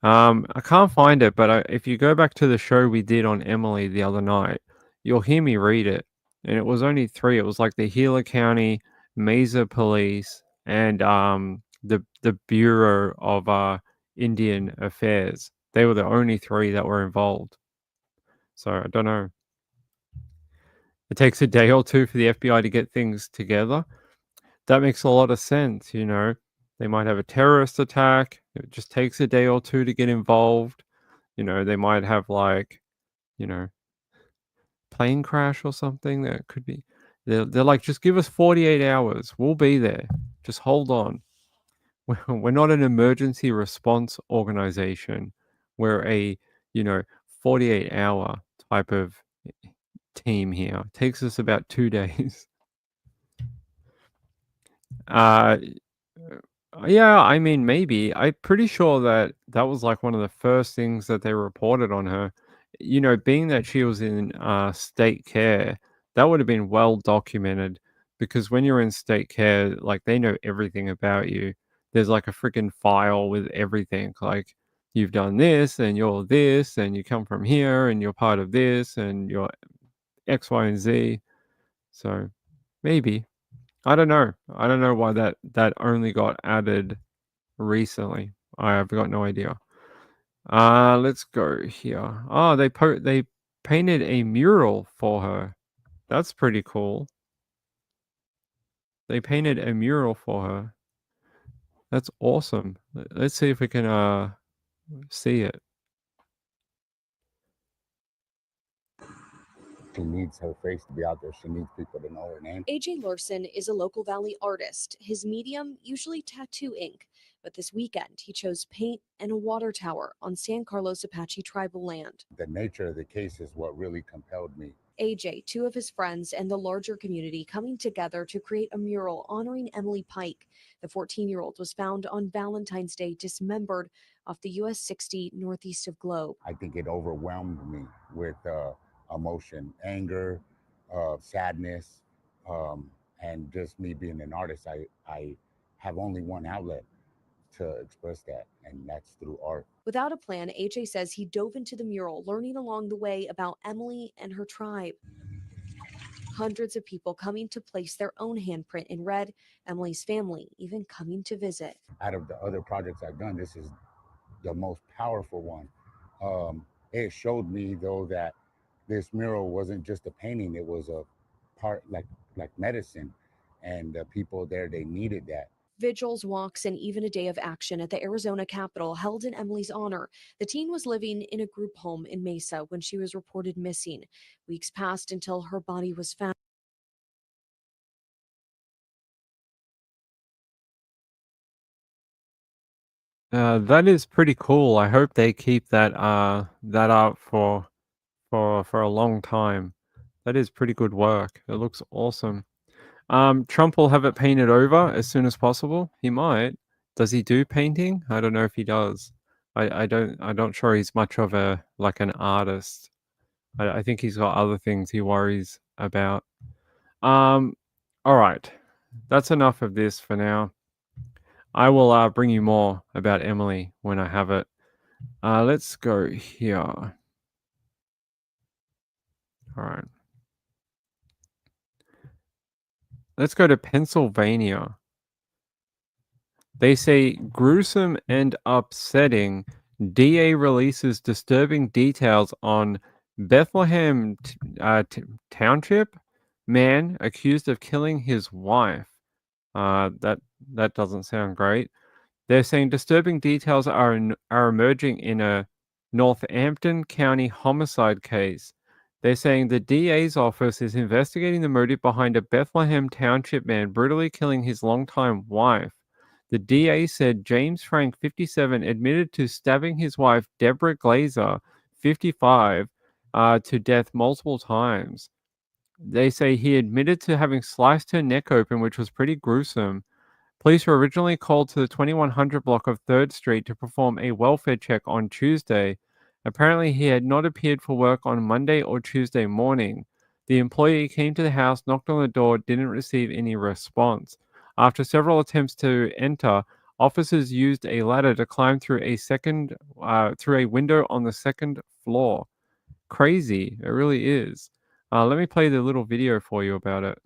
I can't find it, but if you go back to the show we did on Emily the other night, you'll hear me read it. And it was only 3. It was like the Gila County Mesa Police and the Bureau of Indian Affairs. They were the only 3 that were involved. So I don't know. It takes a day or 2 for the FBI to get things together. That makes a lot of sense, you know. They might have a terrorist attack. It just takes a day or 2 to get involved. You know, they might have like, you know, plane crash or something that could be. They're like, just give us 48 hours. We'll be there. Just hold on. We're not an emergency response organization. We're a, 48-hour type of team here. It takes us about 2 days. Uh, yeah, I mean, maybe. I'm pretty sure that that was like one of the first things that they reported on her. You know, being that she was in state care, that would have been well documented because when you're in state care, like they know everything about you. There's like a freaking file with everything. Like you've done this and you're this and you come from here and you're part of this and you're X, Y, and Z. So maybe. I don't know. I don't know why that only got added recently. I've got no idea. Let's go here. Oh, they painted a mural for her. That's pretty cool. They painted a mural for her. That's awesome. Let's see if we can see it. She needs her face to be out there. She needs people to know her name. AJ Larson is a local Valley artist. His medium, usually tattoo ink, but this weekend he chose paint and a water tower on San Carlos Apache tribal land. The nature of the case is what really compelled me. AJ, 2 of his friends, and the larger community coming together to create a mural honoring Emily Pike. The 14-year-old was found on Valentine's Day dismembered off the US 60 northeast of Globe. I think it overwhelmed me with emotion, anger, sadness, and just me being an artist. I have only one outlet to express that, and that's through art. Without a plan, AJ says he dove into the mural, learning along the way about Emily and her tribe. Hundreds of people coming to place their own handprint in red, Emily's family even coming to visit. Out of the other projects I've done, this is the most powerful one. It showed me, though, that this mural wasn't just a painting, it was a part like medicine, and the people there, they needed that. Vigils, walks, and even a day of action at the Arizona Capitol held in Emily's honor. The teen was living in a group home in Mesa when she was reported missing. Weeks passed until her body was found. That is pretty cool. I hope they keep that up for a long time. That is pretty good work. It looks awesome. Trump will have it painted over as soon as possible. He might. Does he do painting? I don't know if he does. I'm not sure he's much of an artist. I think he's got other things he worries about. All right. That's enough of this for now. I will bring you more about Emily when I have it. Let's go here. All right. Let's go to Pennsylvania. They say gruesome and upsetting. DA releases disturbing details on Bethlehem Township man accused of killing his wife. That doesn't sound great. They're saying disturbing details are emerging in a Northampton County homicide case. They're saying the DA's office is investigating the motive behind a Bethlehem Township man brutally killing his longtime wife. The DA said James Frank, 57, admitted to stabbing his wife, Deborah Glazer, 55, to death multiple times. They say he admitted to having sliced her neck open, which was pretty gruesome. Police were originally called to the 2100 block of 3rd Street to perform a welfare check on Tuesday. Apparently, he had not appeared for work on Monday or Tuesday morning. The employee came to the house, knocked on the door, didn't receive any response. After several attempts to enter, officers used a ladder to climb through a window on the 2nd floor. Crazy, it really is. Let me play the little video for you about it.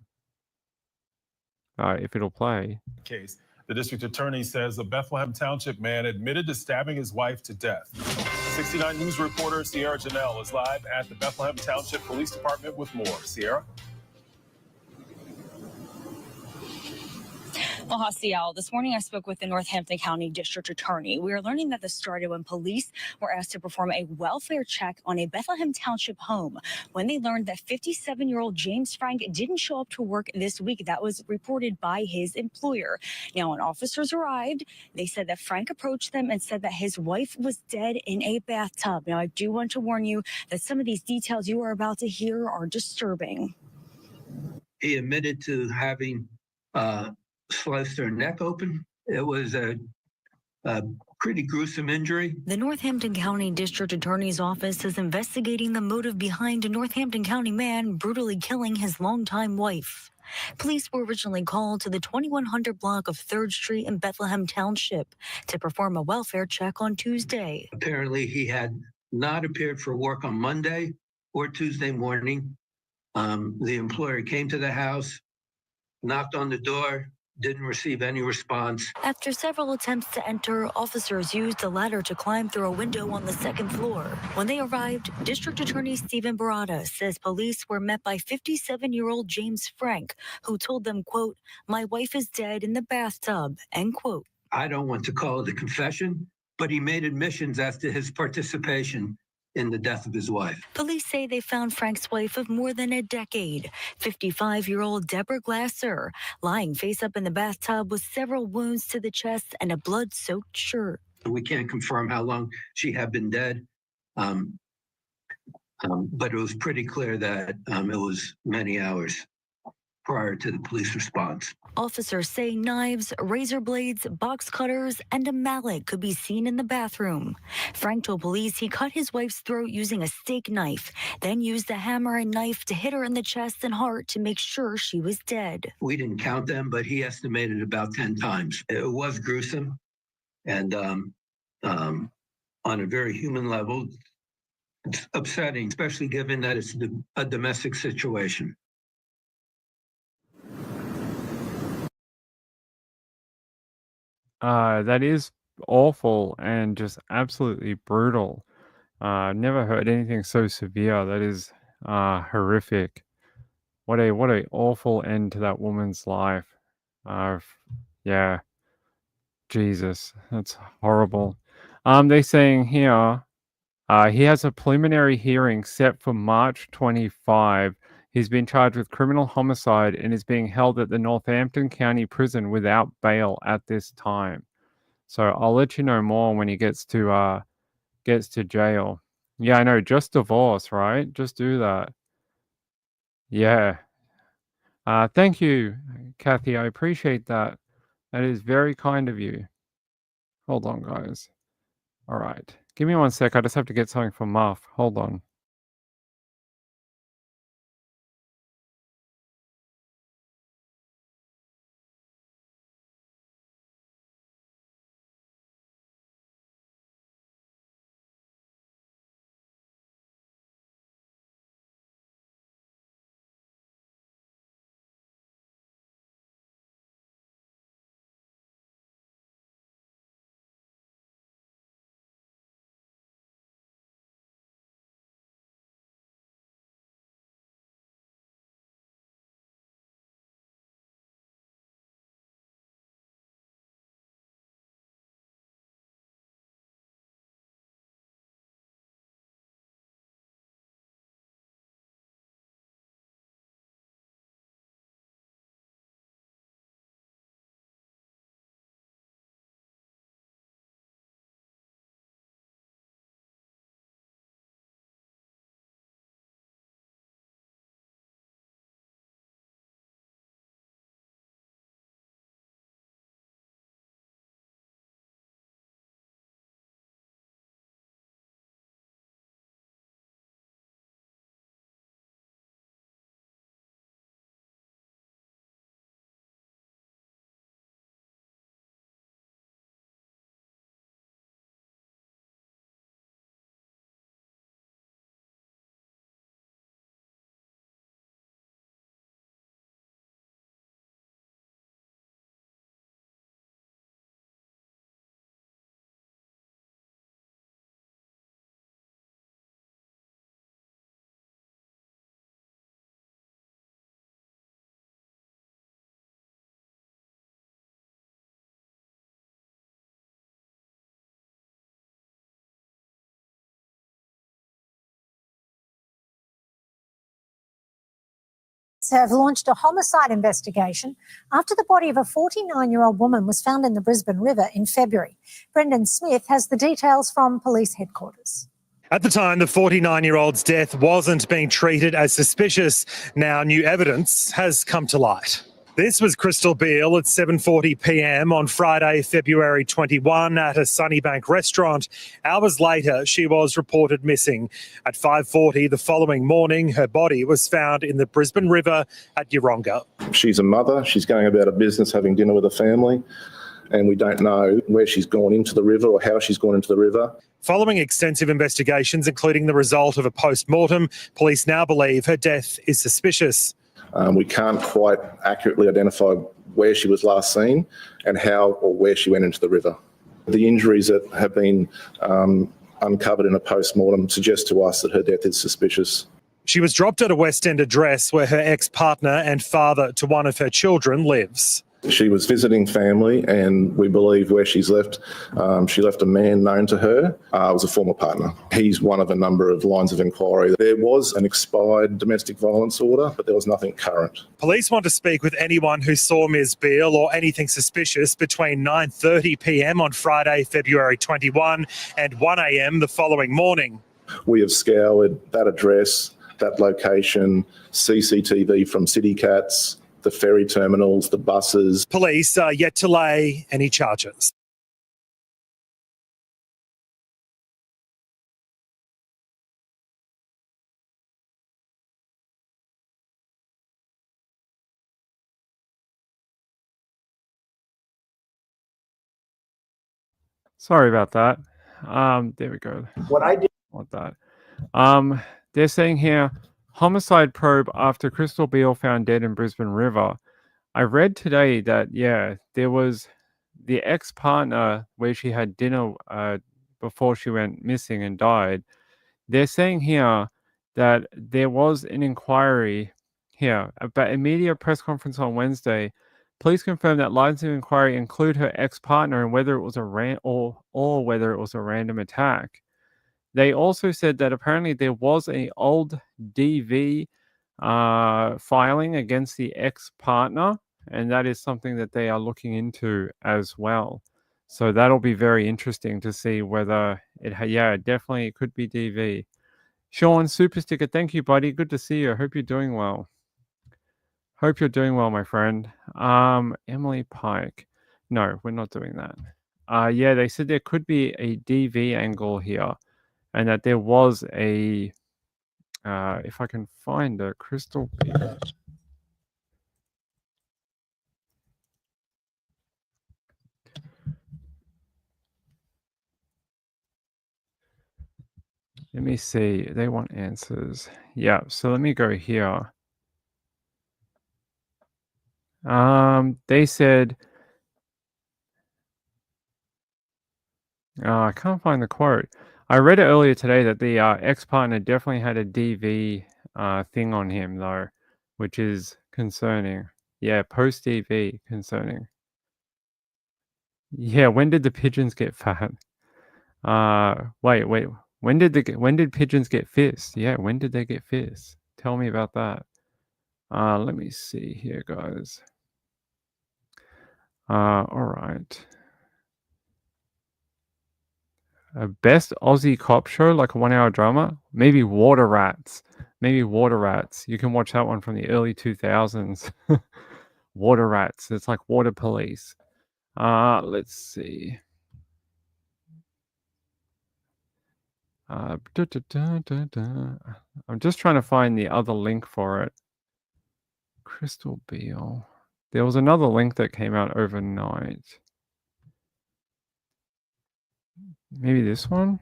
If it'll play. Case. The district attorney says a Bethlehem Township man admitted to stabbing his wife to death. 69 News reporter Sierra Janelle is live at the Bethlehem Township Police Department with more. Sierra? Well, Haciel, this morning I spoke with the Northampton County District Attorney. We are learning that this started when police were asked to perform a welfare check on a Bethlehem Township home when they learned that 57-year-old James Frank didn't show up to work this week. That was reported by his employer. Now, when officers arrived, they said that Frank approached them and said that his wife was dead in a bathtub. Now, I do want to warn you that some of these details you are about to hear are disturbing. He admitted to having sliced her neck open. It was a pretty gruesome injury. The Northampton County District Attorney's Office is investigating the motive behind a Northampton County man brutally killing his longtime wife. Police were originally called to the 2100 block of 3rd Street in Bethlehem Township to perform a welfare check on Tuesday. Apparently, he had not appeared for work on Monday or Tuesday morning. The employer came to the house, knocked on the door, didn't receive any response. After several attempts to enter, officers used a ladder to climb through a window on the 2nd floor. When they arrived, District Attorney Stephen Barada says police were met by 57-year-old James Frank, who told them, quote, "My wife is dead in the bathtub," end quote. I don't want to call it a confession, but he made admissions as to his participation in the death of his wife. Police say they found Frank's wife of more than a decade, 55-year-old Deborah Glasser, lying face up in the bathtub with several wounds to the chest and a blood-soaked shirt. We can't confirm how long she had been dead, but it was pretty clear that it was many hours prior to the police response. Officers say knives, razor blades, box cutters, and a mallet could be seen in the bathroom. Frank told police he cut his wife's throat using a steak knife, then used a hammer and knife to hit her in the chest and heart to make sure she was dead. We didn't count them, but he estimated about 10 times. It was gruesome, and on a very human level, it's upsetting, especially given that it's a domestic situation. That is awful and just absolutely brutal. I've never heard anything so severe. That is horrific. What a awful end to that woman's life. Yeah, Jesus, that's horrible. They're saying here, he has a preliminary hearing set for March 25. He's been charged with criminal homicide and is being held at the Northampton County Prison without bail at this time. So I'll let you know more when he gets to jail. Yeah, I know, just divorce, right? Just do that. Yeah. Thank you, Kathy. I appreciate that. That is very kind of you. Hold on, guys. All right. Give me one sec. I just have to get something from Muff. Hold on. Have launched a homicide investigation after the body of a 49-year-old woman was found in the Brisbane River in February. Brendan Smith has the details from police headquarters. At the time, the 49-year-old's death wasn't being treated as suspicious. Now new evidence has come to light. This was Crystal Beale at 7:40 p.m. on Friday, February 21 at a Sunnybank restaurant. Hours later, she was reported missing. At 5:40 the following morning, her body was found in the Brisbane River at Yeronga. She's a mother. She's going about her business, having dinner with her family, and we don't know where she's gone into the river or how she's gone into the river. Following extensive investigations, including the result of a post-mortem, police now believe her death is suspicious. We can't quite accurately identify where she was last seen and how or where she went into the river. The injuries that have been uncovered in a post-mortem suggest to us that her death is suspicious. She was dropped at a West End address where her ex-partner and father to one of her children lives. She was visiting family, and we believe where she's left, she left a man known to her, was a former partner. He's one of a number of lines of inquiry. There was an expired domestic violence order, but there was nothing current. Police want to speak with anyone who saw Ms. Beale or anything suspicious between 9:30 p.m. on Friday, February 21 and 1 a.m. the following morning. We have scoured that address, that location, CCTV from City Cats, the ferry terminals, the buses. Police are yet to lay any charges. Sorry about that. There we go. What I did. Want that. They're saying here, homicide probe after Crystal Beale found dead in Brisbane River. I read today that, yeah, there was the ex-partner where she had dinner before she went missing and died. They're saying here that there was an inquiry here, but a media press conference on Wednesday. Police confirmed that lines of inquiry include her ex-partner and whether it was a or whether it was a random attack. They also said that apparently there was an old DV filing against the ex-partner, and that is something that they are looking into as well. So that'll be very interesting to see whether definitely it could be DV. Sean, Super Sticker, thank you, buddy. Good to see you. I hope you're doing well. Hope you're doing well, my friend. Emily Pike. No, we're not doing that. Yeah, they said there could be a DV angle here, and that there was a, if I can find a Crystal Beale. Let me see. They want answers. Yeah, so let me go here. They said, I can't find the quote. I read it earlier today that the ex-partner definitely had a DV thing on him, though, which is concerning. Yeah, post-DV, concerning. Yeah, when did the pigeons get fat? Wait. When did pigeons get fists? Yeah, when did they get fists? Tell me about that. Let me see here, guys. All right. A best Aussie cop show, like a 1-hour drama? Maybe Water Rats. You can watch that one from the early 2000s. Water Rats. It's like Water Police. Let's see. I'm just trying to find the other link for it. Crystal Beale. There was another link that came out overnight. Maybe this one?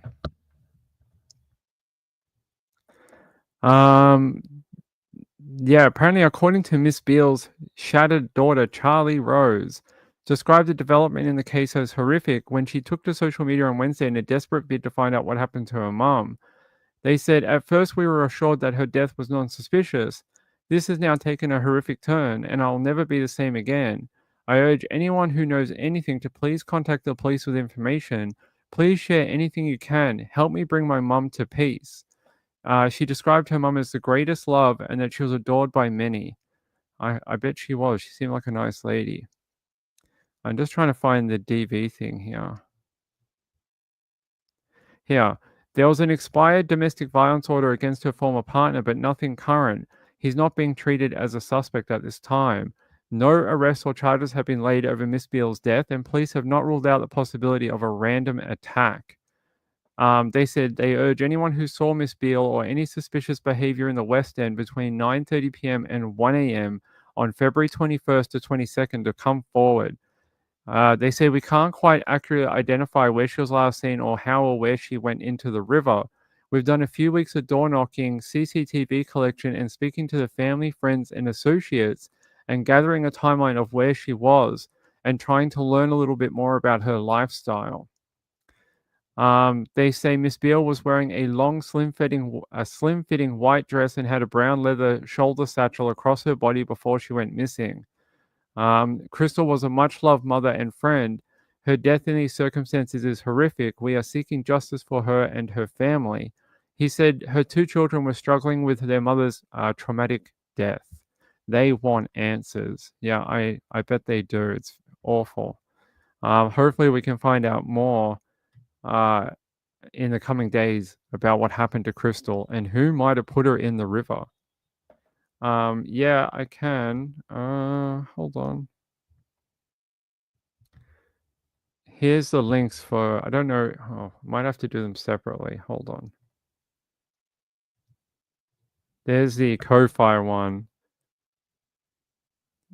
Yeah, apparently according to Miss Beale's shattered daughter, Charlie Rose, described the development in the case as horrific when she took to social media on Wednesday in a desperate bid to find out what happened to her mum. They said, at first we were assured that her death was non-suspicious. This has now taken a horrific turn, and I'll never be the same again. I urge anyone who knows anything to please contact the police with information. Please share anything you can. Help me bring my mum to peace. She described her mum as the greatest love and that she was adored by many. I bet she was. She seemed like a nice lady. I'm just trying to find the DV thing here. Here, there was an expired domestic violence order against her former partner, but nothing current. He's not being treated as a suspect at this time. No arrests or charges have been laid over Miss Beale's death, and police have not ruled out the possibility of a random attack. They said they urge anyone who saw Miss Beale or any suspicious behavior in the West End between 9:30 p.m. and 1 a.m. on February 21st to 22nd to come forward. They say we can't quite accurately identify where she was last seen or how or where she went into the river. We've done a few weeks of door knocking, CCTV collection, and speaking to the family, friends, and associates, and gathering a timeline of where she was, and trying to learn a little bit more about her lifestyle. They say Miss Beale was wearing a long, slim-fitting white dress and had a brown leather shoulder satchel across her body before she went missing. Crystal was a much-loved mother and friend. Her death in these circumstances is horrific. We are seeking justice for her and her family. He said her 2 children were struggling with their mother's traumatic death. They want answers. Yeah, I bet they do. It's awful. Hopefully we can find out more in the coming days about what happened to Crystal and who might have put her in the river. Yeah, I can. Hold on. Here's the links for, I don't know. Oh, might have to do them separately. Hold on. There's the Ko-Fi one,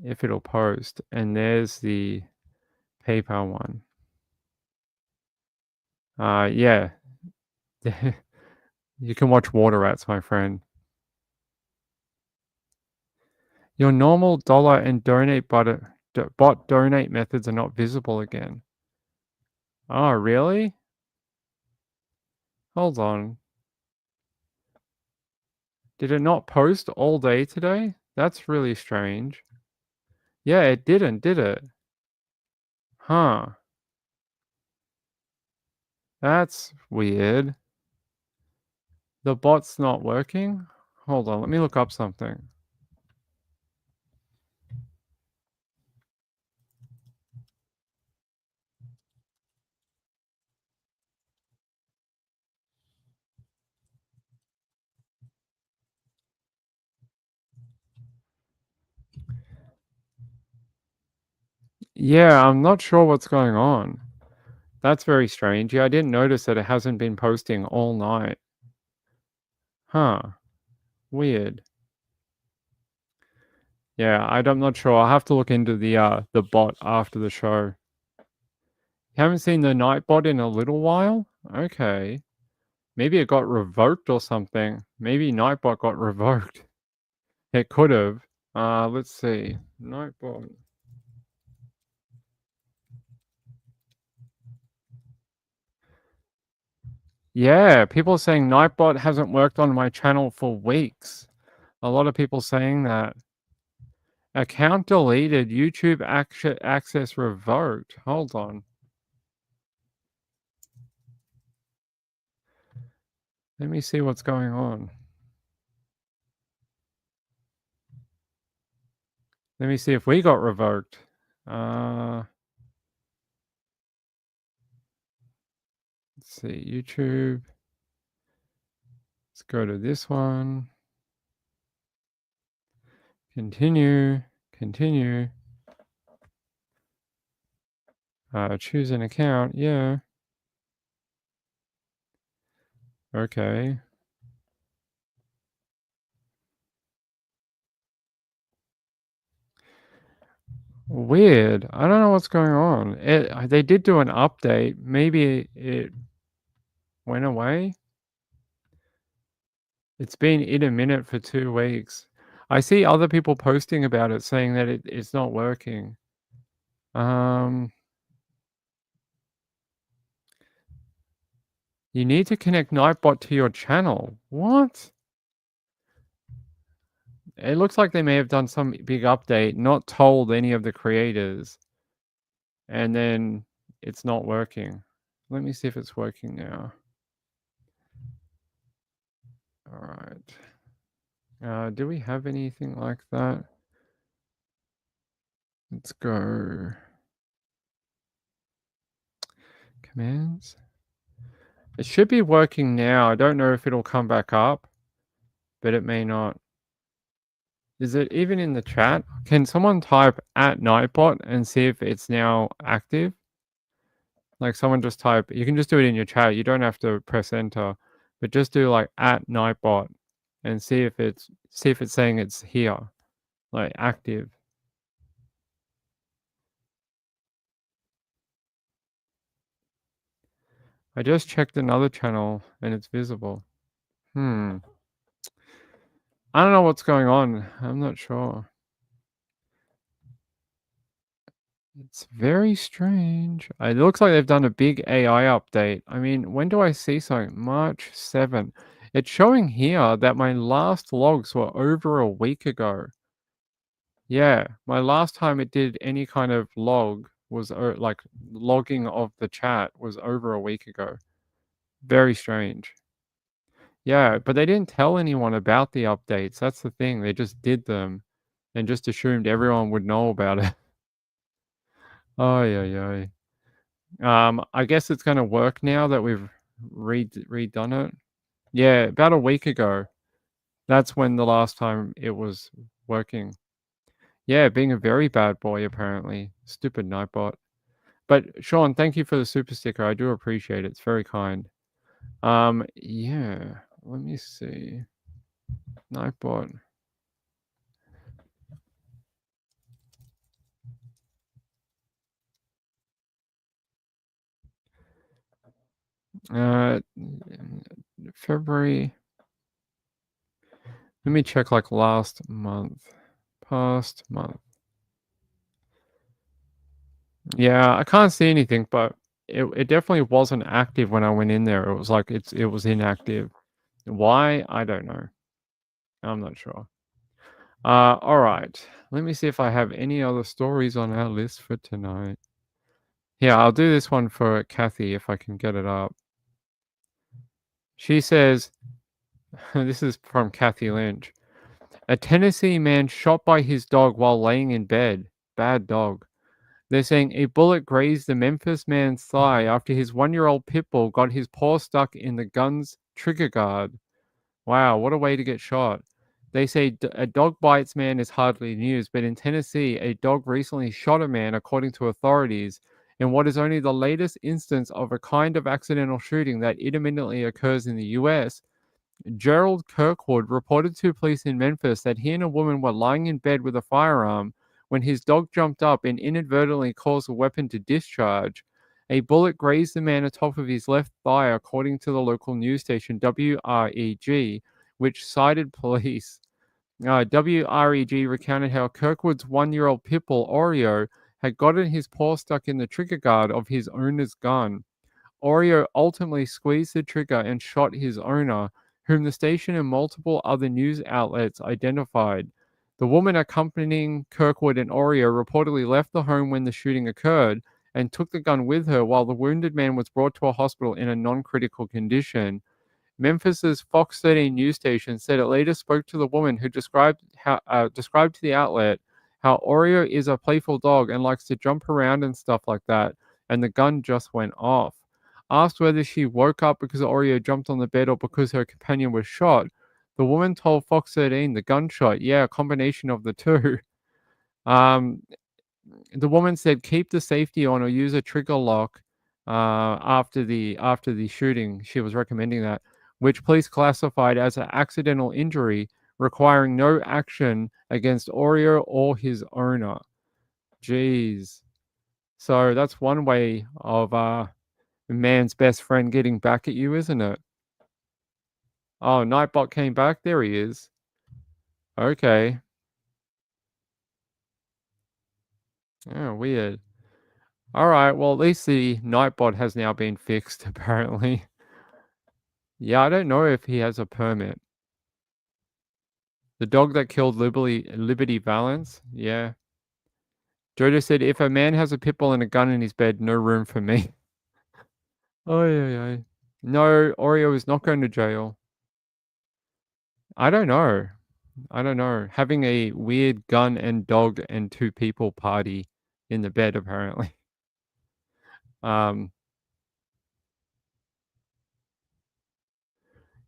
if it'll post, and there's the PayPal one. Yeah. You can watch Water Rats, my friend. Your normal dollar and donate bot donate methods are not visible again. Oh, really? Hold on. Did it not post all day today? That's really strange. Yeah, it didn't, did it? Huh. That's weird. The bot's not working? Hold on, let me look up something. Yeah, I'm not sure what's going on. That's very strange. Yeah, I didn't notice that it hasn't been posting all night. Huh. Weird. Yeah, I'm not sure. I'll have to look into the bot after the show. You haven't seen the Nightbot in a little while? Okay. Maybe it got revoked or something. Maybe Nightbot got revoked. It could have. Let's see. Nightbot. Yeah, people are saying Nightbot hasn't worked on my channel for weeks. A lot of people saying that. Account deleted, YouTube access revoked. Hold on. Let me see what's going on. Let me see if we got revoked. Let's see, YouTube. Let's go to this one. Continue. Continue. Choose an account. Yeah. Okay. Weird. I don't know what's going on. They did do an update. Maybe it went away. It's been in a minute for 2 weeks. I see other people posting about it, saying that it's not working. You need to connect Nightbot to your channel. What? It looks like they may have done some big update, not told any of the creators, and then it's not working. Let me see if it's working now. All right. Do we have anything like that? Let's go. Commands. It should be working now. I don't know if it'll come back up, but it may not. Is it even in the chat? Can someone type @Nightbot and see if it's now active? Like someone just type, you can just do it in your chat. You don't have to press enter, but just do like @Nightbot and see if it's saying it's here, like active. I just checked another channel and it's visible. I don't know what's going on. I'm not sure. It's very strange. It looks like they've done a big AI update. I mean, when do I see something? March 7. It's showing here that my last logs were over a week ago. Yeah, my last time it did any kind of log was like logging of the chat was over a week ago. Very strange. Yeah, but they didn't tell anyone about the updates. That's the thing. They just did them and just assumed everyone would know about it. Oh, yeah. I guess it's gonna work now that we've redone it. Yeah, about a week ago. That's when the last time it was working. Yeah, being a very bad boy, apparently. Stupid Nightbot. But Sean, thank you for the super sticker. I do appreciate it. It's very kind. Yeah. Let me see. Nightbot. February. Let me check like last month. Past month. Yeah, I can't see anything, but it definitely wasn't active when I went in there. It was like it was inactive. Why? I don't know. I'm not sure. All right. Let me see if I have any other stories on our list for tonight. Yeah, I'll do this one for Kathy if I can get it up. She says, this is from Kathy Lynch. A Tennessee man shot by his dog while laying in bed. Bad dog. They're saying a bullet grazed the Memphis man's thigh after his 1-year-old pit bull got his paw stuck in the gun's trigger guard. Wow, what a way to get shot. They say a dog bites man is hardly news, but in Tennessee, a dog recently shot a man, according to authorities, in what is only the latest instance of a kind of accidental shooting that intermittently occurs in the U.S. Gerald Kirkwood reported to police in Memphis that he and a woman were lying in bed with a firearm when his dog jumped up and inadvertently caused the weapon to discharge. A bullet grazed the man atop of his left thigh, according to the local news station WREG, which cited police. WREG recounted how Kirkwood's 1-year-old pit bull, Oreo, had gotten his paw stuck in the trigger guard of his owner's gun. Oreo ultimately squeezed the trigger and shot his owner, whom the station and multiple other news outlets identified. The woman accompanying Kirkwood and Oreo reportedly left the home when the shooting occurred and took the gun with her, while the wounded man was brought to a hospital in a non-critical condition. Memphis's Fox 13 news station said it later spoke to the woman who described to the outlet how Oreo is a playful dog and likes to jump around and stuff like that, and the gun just went off. Asked whether she woke up because Oreo jumped on the bed or because her companion was shot, the woman told Fox 13 the gunshot, yeah, a combination of the two. The woman said keep the safety on or use a trigger lock after the shooting. She was recommending that, which police classified as an accidental injury requiring no action against Oreo or his owner. Jeez. So that's one way of a man's best friend getting back at you, isn't it? Oh, Nightbot came back. There he is. Okay. Oh, weird. All right. Well, at least the Nightbot has now been fixed, apparently. Yeah, I don't know if he has a permit. The dog that killed Liberty Valance? Yeah. Jojo said, if a man has a pit bull and a gun in his bed, no room for me. Oh, yeah. No, Oreo is not going to jail. I don't know. I don't know, having a weird gun and dog and 2 people party in the bed apparently. Um,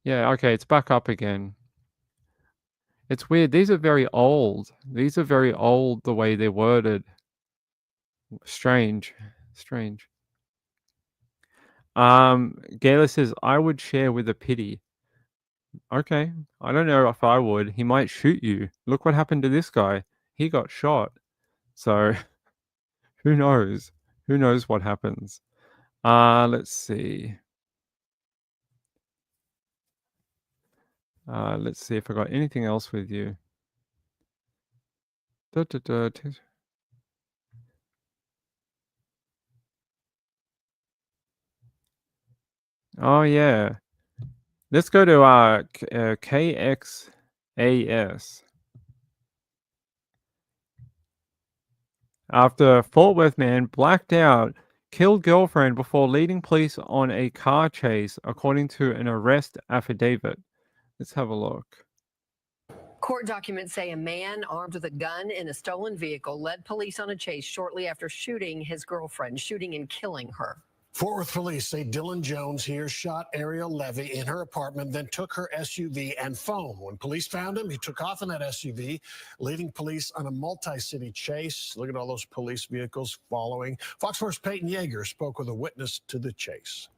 yeah, okay, it's back up again. It's weird. These are very old. These are very old the way they're worded. Strange. Strange. Gayla says, I would share with a pity. Okay. I don't know if I would. He might shoot you. Look what happened to this guy. He got shot. So who knows? Who knows what happens? Let's see. Let's see if I got anything else with you. Oh yeah. Let's go to KXAS. After Fort Worth man blacked out, killed girlfriend before leading police on a car chase, according to an arrest affidavit. Let's have a look. Court documents say a man armed with a gun in a stolen vehicle led police on a chase shortly after shooting his girlfriend, shooting and killing her. Fort Worth police say Dylan Jones here shot Ariel Levy in her apartment, then took her SUV and phone. When police found him, he took off in that SUV, leading police on a multi-city chase. Look at all those police vehicles following. Fox 4's Peyton Yeager spoke with a witness to the chase.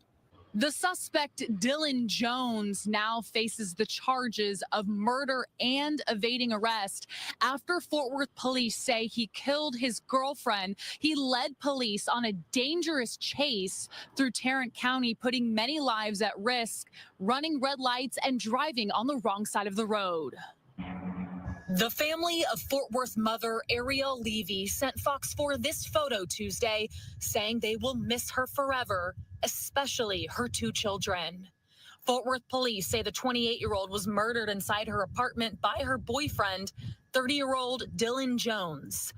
The suspect, Dylan Jones, now faces the charges of murder and evading arrest after Fort Worth police say he killed his girlfriend. He led police on a dangerous chase through Tarrant County, putting many lives at risk, running red lights and driving on the wrong side of the road. The family of Fort Worth mother Ariel Levy sent Fox 4 this photo Tuesday, saying they will miss her forever, especially her 2 children. Fort Worth police say the 28-year-old was murdered inside her apartment by her boyfriend, 30-year-old Dylan Jones.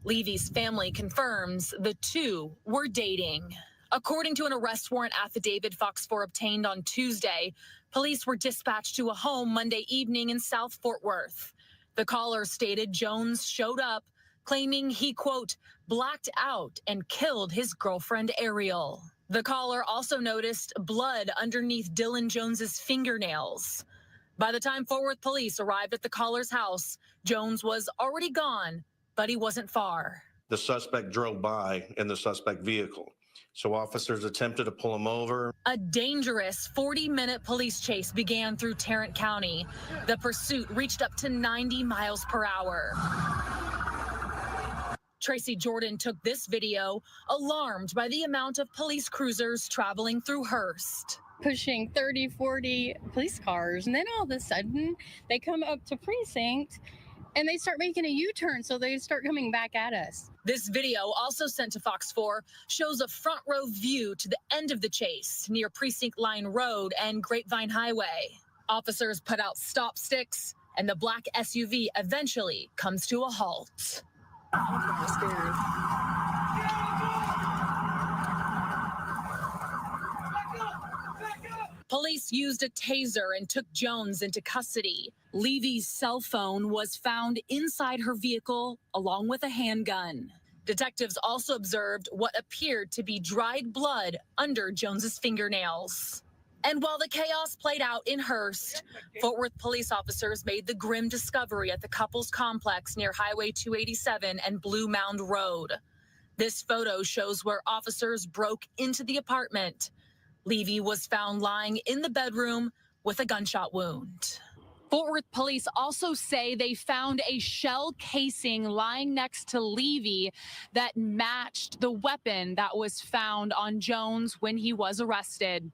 Levy's family confirms the 2 were dating. According to an arrest warrant affidavit Fox 4 obtained on Tuesday, police were dispatched to a home Monday evening in South Fort Worth. The caller stated Jones showed up, claiming he, quote, blacked out and killed his girlfriend Ariel. The caller also noticed blood underneath Dylan Jones's fingernails. By the time Fort Worth police arrived at the caller's house, Jones was already gone, but he wasn't far. The suspect drove by in the suspect vehicle. So officers attempted to pull him over. A dangerous 40-minute police chase began through Tarrant County. The pursuit reached up to 90 miles per hour. Tracy Jordan took this video, alarmed by the amount of police cruisers traveling through Hearst. Pushing 30, 40 police cars, and then all of a sudden they come up to precinct and they start making a U-turn, so they start coming back at us. This video, also sent to Fox 4, shows a front row view to the end of the chase near Precinct Line Road and Grapevine Highway. Officers put out stop sticks, and the black SUV eventually comes to a halt. I'm scared. Police used a taser and took Jones into custody. Levy's cell phone was found inside her vehicle, along with a handgun. Detectives also observed what appeared to be dried blood under Jones's fingernails. And while the chaos played out in Hearst, Fort Worth police officers made the grim discovery at the couple's complex near Highway 287 and Blue Mound Road. This photo shows where officers broke into the apartment. Levy was found lying in the bedroom with a gunshot wound. Fort Worth police also say they found a shell casing lying next to Levy that matched the weapon that was found on Jones when he was arrested.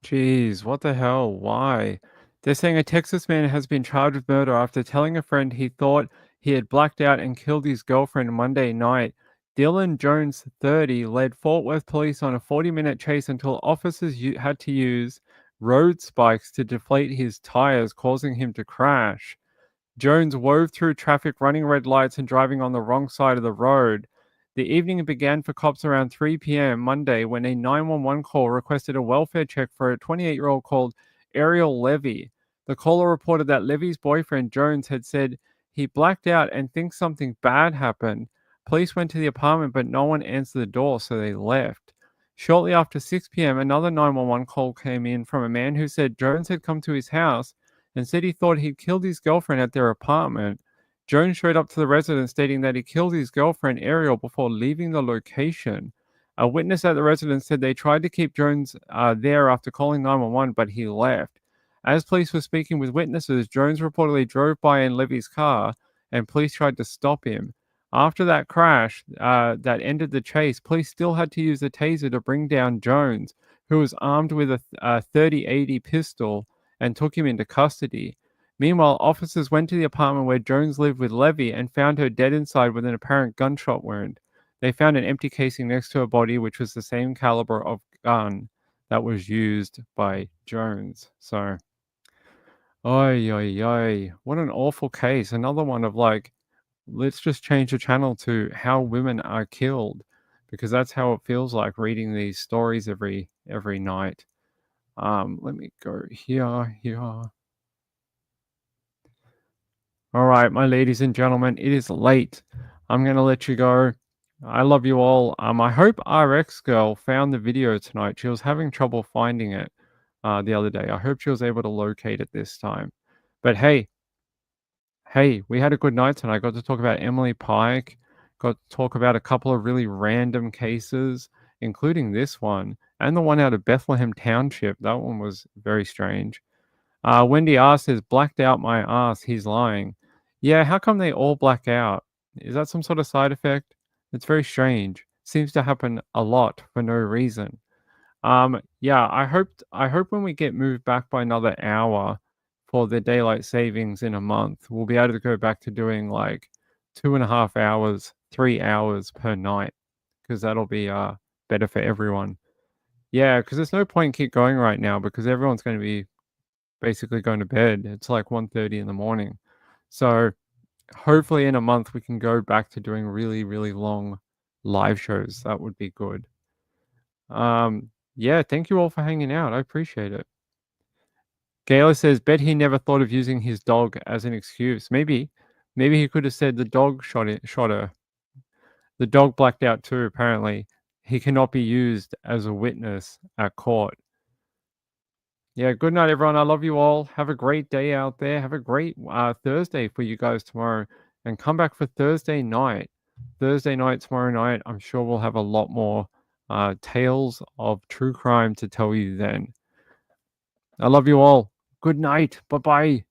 Jeez, what the hell? Why? They're saying a Texas man has been charged with murder after telling a friend he thought he had blacked out and killed his girlfriend Monday night. Dylan Jones, 30, led Fort Worth police on a 40-minute chase until officers had to use road spikes to deflate his tires, causing him to crash. Jones wove through traffic, running red lights and driving on the wrong side of the road. The evening began for cops around 3 p.m. Monday when a 911 call requested a welfare check for a 28-year-old called Ariel Levy. The caller reported that Levy's boyfriend, Jones, had said he blacked out and thinks something bad happened. Police went to the apartment, but no one answered the door, so they left. Shortly after 6 p.m., another 911 call came in from a man who said Jones had come to his house and said he thought he'd killed his girlfriend at their apartment. Jones showed up to the residence stating that he killed his girlfriend, Ariel, before leaving the location. A witness at the residence said they tried to keep Jones there after calling 911, but he left. As police were speaking with witnesses, Jones reportedly drove by in Levy's car, and police tried to stop him. After that crash that ended the chase, police still had to use a taser to bring down Jones, who was armed with a 30-80 pistol, and took him into custody. Meanwhile, officers went to the apartment where Jones lived with Levy and found her dead inside with an apparent gunshot wound. They found an empty casing next to her body, which was the same caliber of gun that was used by Jones. So, oy, oy, oy. What an awful case. Another one of like, let's just change the channel to how women are killed, because that's how it feels like reading these stories every night. Let me go here. All right, my ladies and gentlemen, it is late. I'm going to let you go. I love you all. I hope RX Girl found the video tonight. She was having trouble finding it the other day. I hope she was able to locate it this time. But hey, we had a good night tonight. Got to talk about Emily Pike. Got to talk about a couple of really random cases, including this one and the one out of Bethlehem Township. That one was very strange. Wendy R says, blacked out my ass. He's lying. Yeah, how come they all black out? Is that some sort of side effect? It's very strange. Seems to happen a lot for no reason. Yeah, I hope when we get moved back by another hour for the daylight savings in a month, we'll be able to go back to doing like 2.5 hours, 3 hours per night, because that'll be better for everyone. Yeah, because there's no point keep going right now because everyone's going to be basically going to bed. It's like 1:30 in the morning. So hopefully in a month we can go back to doing really, really long live shows. That would be good. Yeah, thank you all for hanging out. I appreciate it. Gaylor says, bet he never thought of using his dog as an excuse. Maybe he could have said the dog shot her. The dog blacked out too, apparently. He cannot be used as a witness at court. Yeah, good night, everyone. I love you all. Have a great day out there. Have a great Thursday for you guys tomorrow. And come back for Thursday night. Tomorrow night, I'm sure we'll have a lot more tales of true crime to tell you then. I love you all. Good night. Bye-bye.